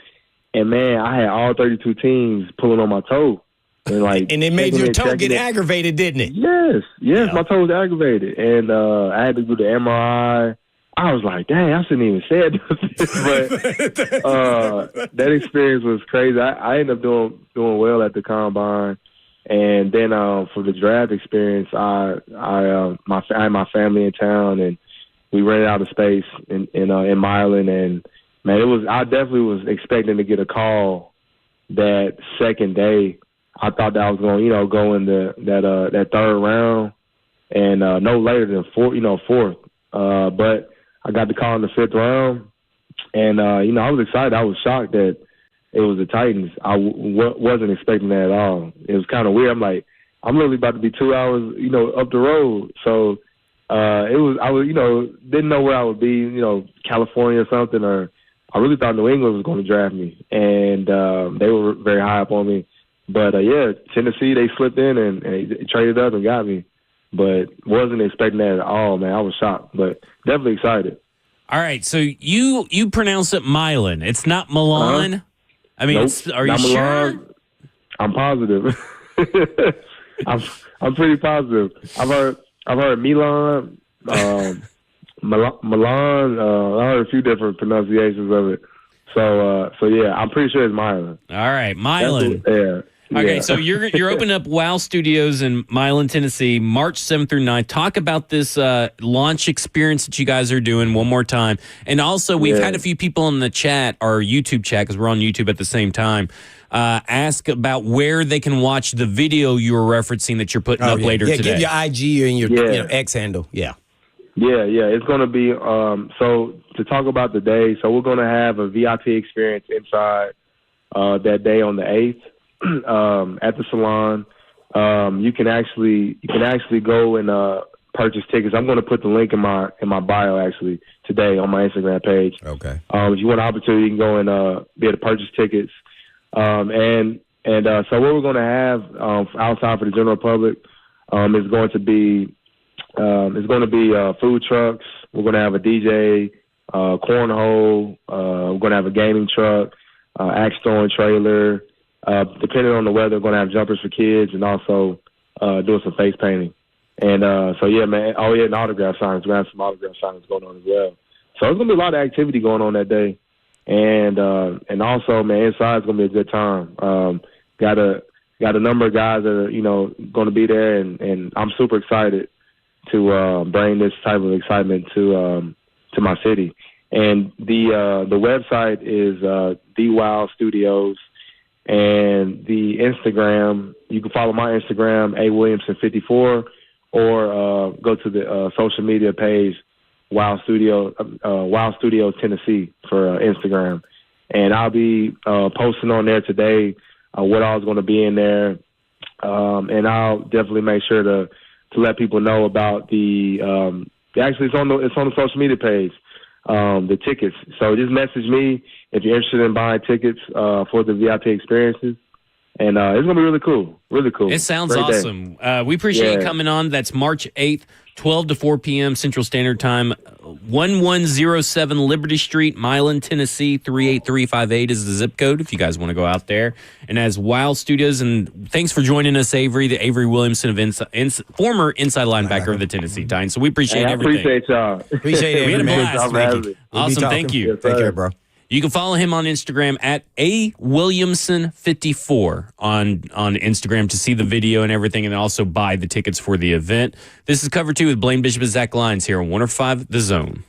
and man, I had all 32 teams pulling on my toe, and like, and it made your toe get aggravated, didn't it? Yes, yeah. My toe was aggravated, and I had to do the MRI. I was like, dang, I shouldn't even say it, but that experience was crazy. I ended up doing well at the combine, and then for the draft experience, I had my family in town, and we rented out a space in Milan, and man, I definitely was expecting to get a call that second day. I thought that I was going, go in that 3rd round, and no later than fourth. But I got the call in the 5th round, and I was excited. I was shocked that it was the Titans. I wasn't expecting that at all. It was kind of weird. I'm like, I'm literally about to be 2 hours, up the road. So I didn't know where I would be, California or something, or I really thought New England was going to draft me, and they were very high up on me. But Tennessee, they slipped in and they traded up and got me, but wasn't expecting that at all, man. I was shocked, but definitely excited. All right, so you pronounce it Milan. It's not Milan. I mean, Nope, are you Milan. sure? I'm positive. I'm pretty positive. I've heard Milan, Milan. I heard a few different pronunciations of it. So yeah, I'm pretty sure it's Milan. All right, Milan. Yeah. Okay, Yeah. so you're opening up WOW Studios in Milan, Tennessee, March 7th through 9th. Talk about this launch experience that you guys are doing one more time. And also, we've had a few people in the chat, our YouTube chat, because we're on YouTube at the same time, ask about where they can watch the video you were referencing that you're putting up later today. Give your IG and your X handle. Yeah. Yeah. It's going to be, so to talk about the day, so we're going to have a VIP experience inside that day on the 8th. At the salon, you can actually go and purchase tickets. I'm going to put the link in my bio actually today on my Instagram page. Okay. If you want an opportunity, you can go and be able to purchase tickets. So what we're going to have outside for the general public is going to be food trucks. We're going to have a DJ, cornhole. We're going to have a gaming truck, axe throwing trailer. Depending on the weather, we're going to have jumpers for kids, and also doing some face painting. And yeah, man. Oh yeah, and autograph signings. We're going to have some autograph signings going on as well. So there's going to be a lot of activity going on that day. And also, man, inside is going to be a good time. Got a number of guys that are going to be there, and I'm super excited to bring this type of excitement to my city. And the website is The WOW Studios. And the Instagram, you can follow my Instagram, awilliamson54, or go to the social media page, WOW Studios Tennessee for Instagram. And I'll be posting on there today what all's going to be in there. And I'll definitely make sure to let people know about the actually it's on the social media page, the tickets. So just message me if you're interested in buying tickets for the VIP experiences. And it's going to be really cool. Really cool. It sounds Great awesome. We appreciate you coming on. That's March 8th, 12 to 4 p.m. Central Standard Time. 1107 Liberty Street, Milan, Tennessee, 38358 is the zip code if you guys want to go out there. And as WOW Studios, and thanks for joining us, Avery, the Avery Williamson of former inside linebacker of the Tennessee Titans. So we appreciate everything. I appreciate y'all. Appreciate it. We had a man. blast. Thank you. Awesome. Thank you. Yes, Take care, bro. You can follow him on Instagram at awilliamson54 on Instagram to see the video and everything, and also buy the tickets for the event. This is Cover 2 with Blaine Bishop and Zach Lyons here on 105 The Zone.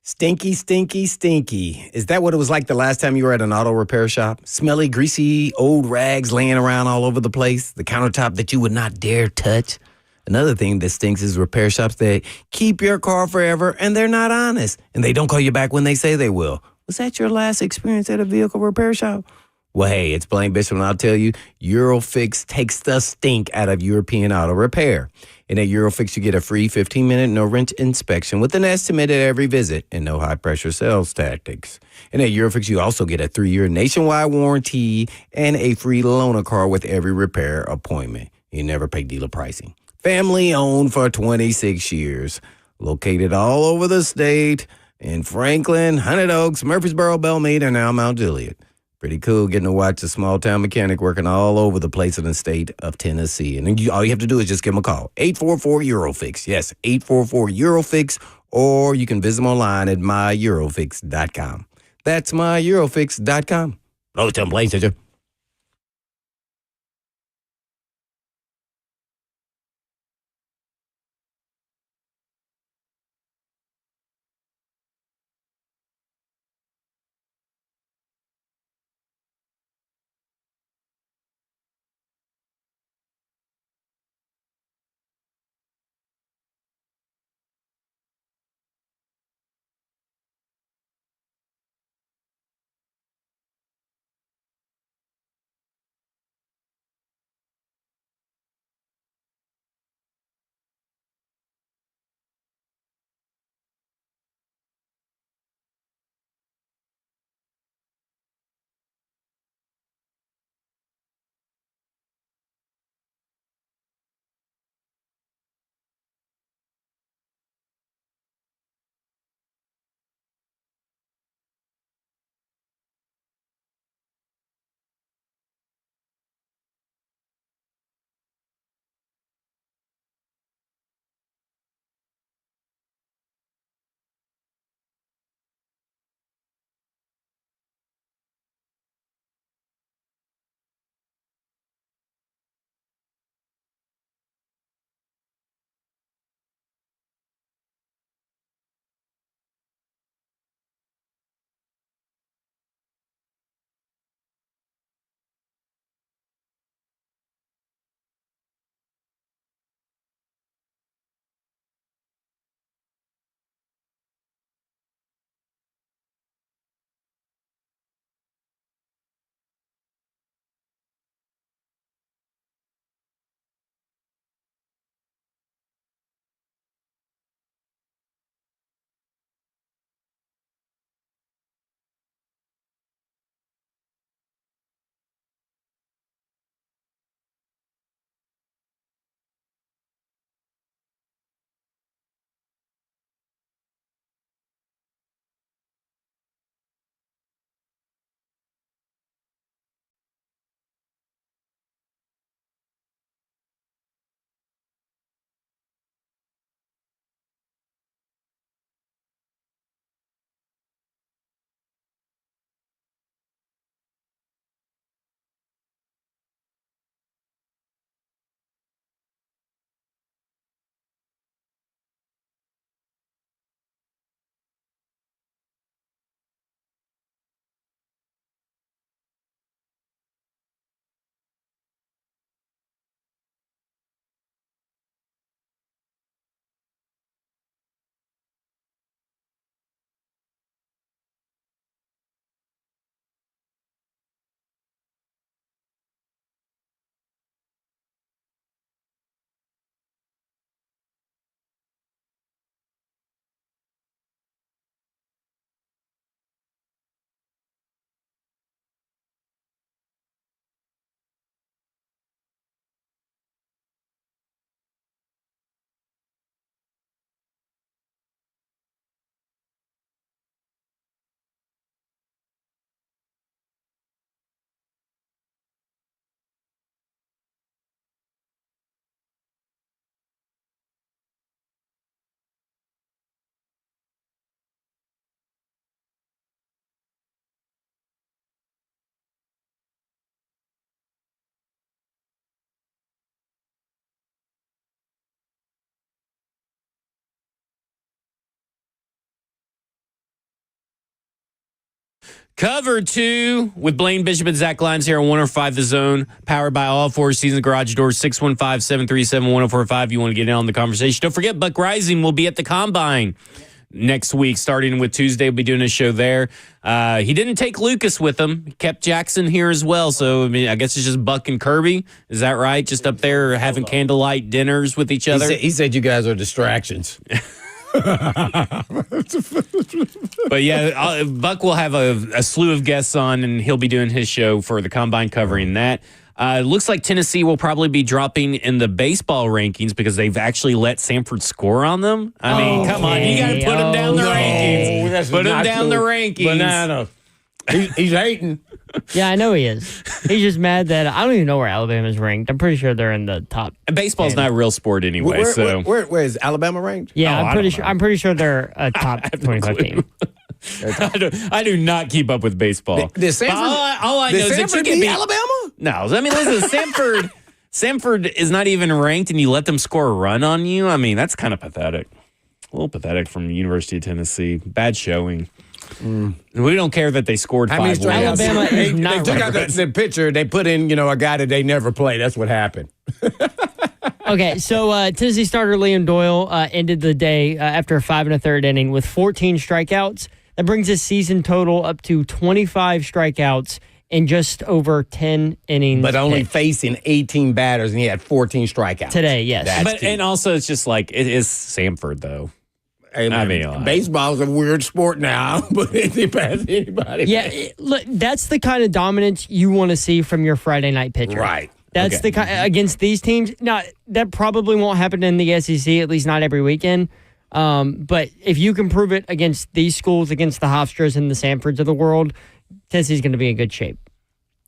Stinky, stinky, stinky. Is that what it was like the last time you were at an auto repair shop? Smelly, greasy, old rags laying around all over the place? The countertop that you would not dare touch? Another thing that stinks is repair shops that keep your car forever and they're not honest. And they don't call you back when they say they will. Was that your last experience at a vehicle repair shop? Well, hey, it's Blaine Bishop, and I'll tell you, Eurofix takes the stink out of European auto repair. And at Eurofix, you get a free 15-minute no-wrench inspection with an estimate at every visit and no high-pressure sales tactics. And at Eurofix, you also get a 3-year nationwide warranty and a free loaner car with every repair appointment. You never pay dealer pricing. Family-owned for 26 years. Located all over the state in Franklin, Hunted Oaks, Murfreesboro, Belmead, and now Mount Juliet. Pretty cool getting to watch a small-town mechanic working all over the place in the state of Tennessee. And all you have to do is just give them a call. 844-EUROFIX. Yes, 844-EUROFIX. Or you can visit them online at myEurofix.com. That's myEurofix.com. Oh, tell them Blaine said you. Cover 2 with Blaine Bishop and Zach Lyons here on 105 The Zone, powered by All Four Seasons Garage Doors, 615-737-1045. You want to get in on the conversation. Don't forget, Buck Rising will be at the Combine next week, starting with Tuesday. We'll be doing a show there. He didn't take Lucas with him. He kept Jackson here as well. So, I mean, I guess it's just Buck and Kirby. Is that right? Just up there having candlelight dinners with each other? He said you guys are distractions. But yeah, Buck will have a slew of guests on, and he'll be doing his show for the Combine covering that. It looks like Tennessee will probably be dropping in the baseball rankings because they've actually let Samford score on them. I mean, come on. You got to put them down the rankings. Put them down the rankings. Banana. He's hating. Yeah, I know he is. He's just mad that I don't even know where Alabama's ranked. I'm pretty sure they're in the top. And baseball's not a real sport anyway. Where is Alabama ranked? Yeah, I'm pretty sure they're a top 25 team. I do not keep up with baseball. Did Samford, all I know is that you can beat Alabama? No, I mean, listen, Samford is not even ranked, and you let them score a run on you. I mean, that's kind of pathetic. A little pathetic from the University of Tennessee. Bad showing. We don't care that they scored 5 wins. Alabama is not they took out the picture. They put in, a guy that they never played. That's what happened. Okay, so Tennessee starter Liam Doyle ended the day after a 5 1/3 inning with 14 strikeouts. That brings his season total up to 25 strikeouts in just over 10 innings. But only facing 18 batters, and he had 14 strikeouts. Today, yes. And also, it's just like, it is Samford, though. Hey, man, I mean, baseball's a weird sport now, but it depends anybody. Yeah, look, that's the kind of dominance you want to see from your Friday night pitcher. Right. That's the kind against these teams. Now, that probably won't happen in the SEC, at least not every weekend. But if you can prove it against these schools, against the Hofstras and the Samfords of the world, Tennessee's going to be in good shape.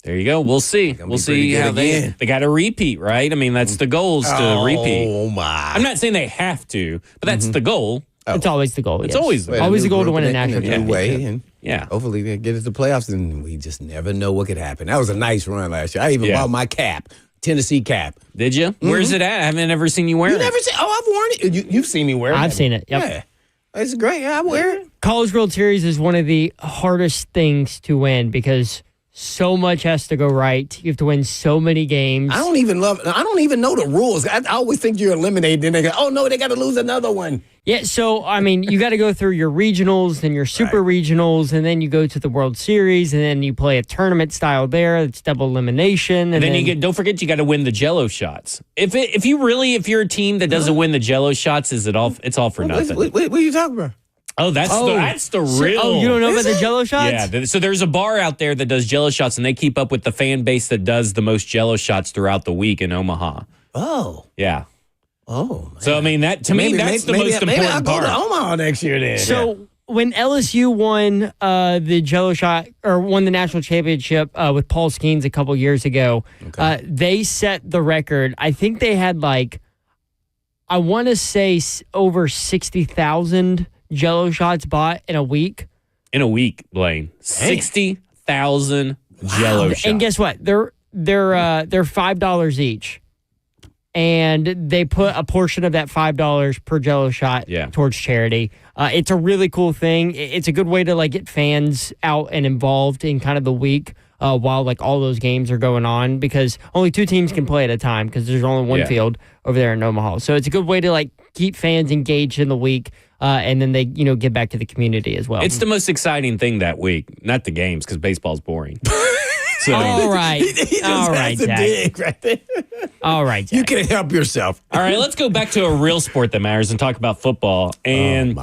There you go. We'll see. We'll see how they got to repeat, right? I mean, that's the goal is to repeat. Oh, my. I'm not saying they have to, but that's the goal. It's always the goal. It's always the goal to win a national championship. And hopefully they get us to the playoffs, and we just never know what could happen. That was a nice run last year. I even bought my cap, Tennessee cap. Did you? Where's it at? I haven't ever seen you wear it. You never seen? Oh, I've worn it. You've seen me wear it. I've seen it. Yep. Yeah, it's great. I wear it. College World Series is one of the hardest things to win because so much has to go right. You have to win so many games. I don't even know the rules. I always think you're eliminated, and they go, oh, no, they got to lose another one. Yeah, so, I mean, you got to go through your regionals, then your super regionals, and then you go to the World Series, and then you play a tournament style there. It's double elimination. And then you don't forget you got to win the Jello shots. If you're a team that doesn't win the Jello shots, it's all for nothing. What are you talking about? Oh, that's the real. Oh, you don't know about the Jello shots? Yeah. So there's a bar out there that does Jello shots, and they keep up with the fan base that does the most Jello shots throughout the week in Omaha. Oh. Yeah. Oh. Man. So I mean that's the most important maybe I'll part. go to Omaha next year then. So when LSU won the Jello shot or won the national championship with Paul Skeens a couple years ago, they set the record. I think they had I want to say over 60,000 Jello shots bought in a week. In a week, Blaine. 60,000 Jello shots. And guess what? They're $5 each. And they put a portion of that $5 per Jello shot towards charity. It's a really cool thing. It's a good way to get fans out and involved in kind of the week while all those games are going on, because only 2 teams can play at a time because there's only one field over there in Omaha. So it's a good way to keep fans engaged in the week. And then they, give back to the community as well. It's the most exciting thing that week, not the games, because baseball's boring. So, all right, Zach. Right there. All right, Zach. You can help yourself. All right, let's go back to a real sport that matters and talk about football. And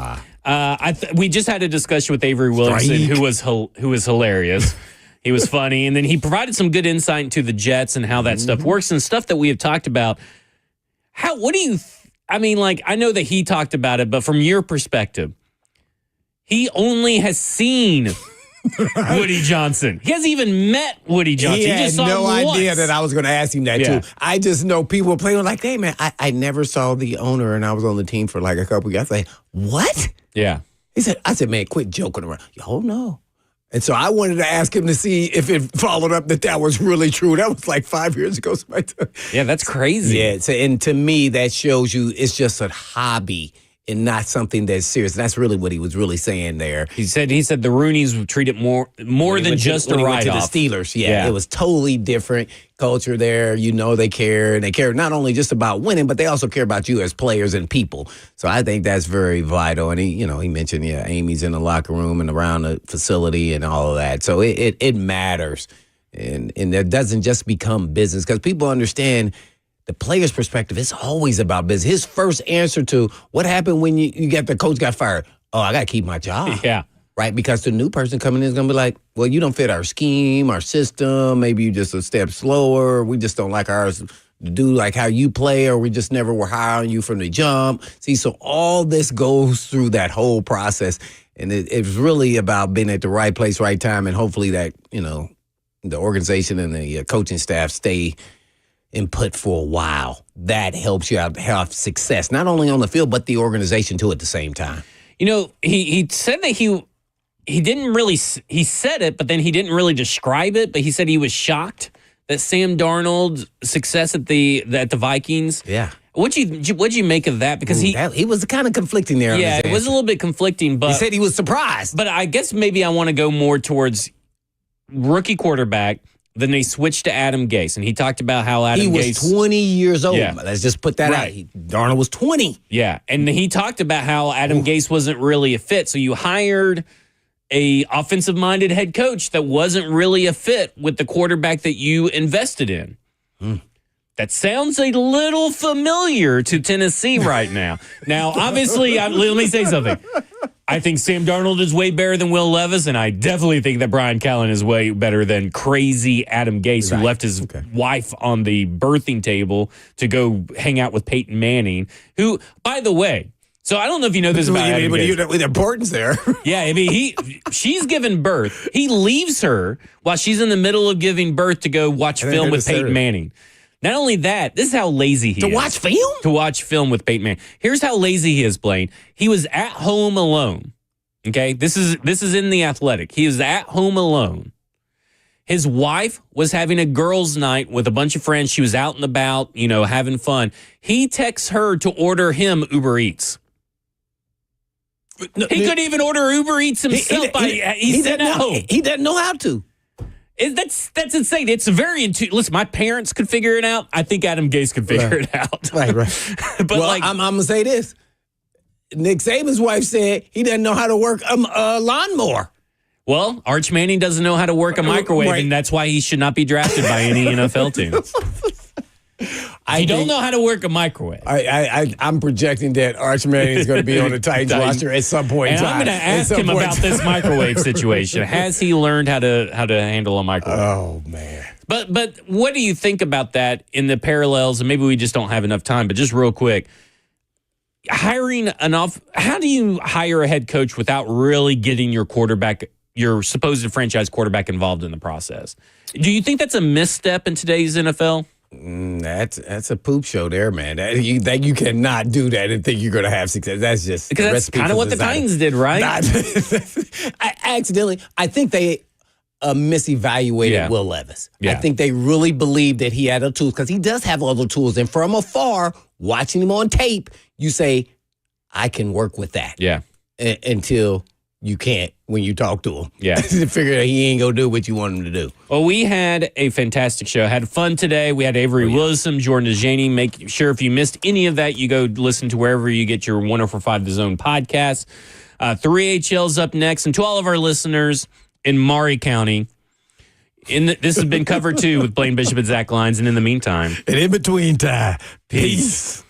we just had a discussion with Avery Williamson, who was hilarious. He was funny, and then he provided some good insight into the Jets and how that stuff works and stuff that we have talked about. What do you? I know that he talked about it, but from your perspective, he only has seen Woody Johnson. He hasn't even met Woody Johnson. He just had saw no him idea once. that I was going to ask him that, too. I just know people were playing hey, man, I never saw the owner, and I was on the team for a couple of years. I was what? Yeah. I said, man, quit joking around. Oh, no. And so I wanted to ask him to see if it followed up that was really true. That was 5 years ago. Yeah, that's crazy. Yeah, and to me, that shows you it's just a hobby. and not something that's serious. That's really what he was really saying there. He said the Rooneys would treat it more than just a write-off. write-off. When he went to the Steelers, yeah, it was totally different culture there. They care, and they care not only just about winning, but they also care about you as players and people. So I think that's very vital. And he mentioned, Amy's in the locker room and around the facility and all of that. So it matters, and it doesn't just become business, because people understand. The player's perspective, it's always about business. His first answer to what happened when the coach got fired. Oh, I got to keep my job. Yeah. Right? Because the new person coming in is going to be like, well, you don't fit our scheme, our system. Maybe you just a step slower. We just don't like ours to do like how you play, or we just never were high on you from the jump. See, so all this goes through that whole process. And it's really about being at the right place, right time, and hopefully that, the organization and the coaching staff stay input for a while. That helps you have success, not only on the field, but the organization too at the same time. He said that he didn't really, he said it, but then he didn't really describe it, but he said he was shocked that Sam Darnold's success at the Vikings. Yeah. What'd you make of that? Because he was kind of conflicting there. Yeah, it was a little bit conflicting, but he said he was surprised. But I guess maybe I want to go more towards rookie quarterback. Then they switched to Adam Gase, and he talked about how Adam Gase... He was 20 years old. Yeah. Let's just put that out. Darnold was 20. Yeah, and he talked about how Adam Gase wasn't really a fit. So you hired a offensive-minded head coach that wasn't really a fit with the quarterback that you invested in. That sounds a little familiar to Tennessee right now. Now, obviously, let me say something. I think Sam Darnold is way better than Will Levis, and I definitely think that Brian Callen is way better than crazy Adam Gase, who left his wife on the birthing table to go hang out with Peyton Manning, who, by the way, so I don't know if you know this about Adam Gase. With importance there. Yeah, I mean, she's given birth. He leaves her while she's in the middle of giving birth to go watch film with Peyton Manning. Not only that, this is how lazy he is. To watch film? To watch film with Peyton Manning. Here's how lazy he is, Blaine. He was at home alone. Okay? This is in The Athletic. He was at home alone. His wife was having a girls' night with a bunch of friends. She was out and about, having fun. He texts her to order him Uber Eats. He couldn't even order Uber Eats himself. He sent at home. He doesn't know how to. That's insane. It's very listen, my parents could figure it out. I think Adam Gase could figure it out. Right. But I'm going to say this. Nick Saban's wife said he doesn't know how to work a lawnmower. Well, Arch Manning doesn't know how to work a microwave, and that's why he should not be drafted by any NFL team. I don't know how to work a microwave. I'm projecting that Arch Manning is going to be on the Titans roster at some point in time. And I'm going to ask him about this microwave situation. Has he learned how to handle a microwave? Oh, man. But what do you think about that in the parallels? And maybe we just don't have enough time, but just real quick. How do you hire a head coach without really getting your supposed franchise quarterback involved in the process? Do you think that's a misstep in today's NFL? That's a poop show there, man. You cannot do that and think you're going to have success. That's just because that's kind of what the Titans did, right? I think they misevaluated Will Levis. Yeah. I think they really believed that he had the tools, because he does have all the tools. And from afar, watching him on tape, you say, I can work with that. Yeah. Until you can't when you talk to him. Yeah. To figure out he ain't going to do what you want him to do. Well, we had a fantastic show. Had fun today. We had Avery Williamson, Jordan Dajani. Make sure if you missed any of that, you go listen to wherever you get your 104.5 The Zone podcast. 3HL's up next. And to all of our listeners in Maury County, this has been covered too with Blaine Bishop and Zach Lyons. And in the meantime. And in between time, peace.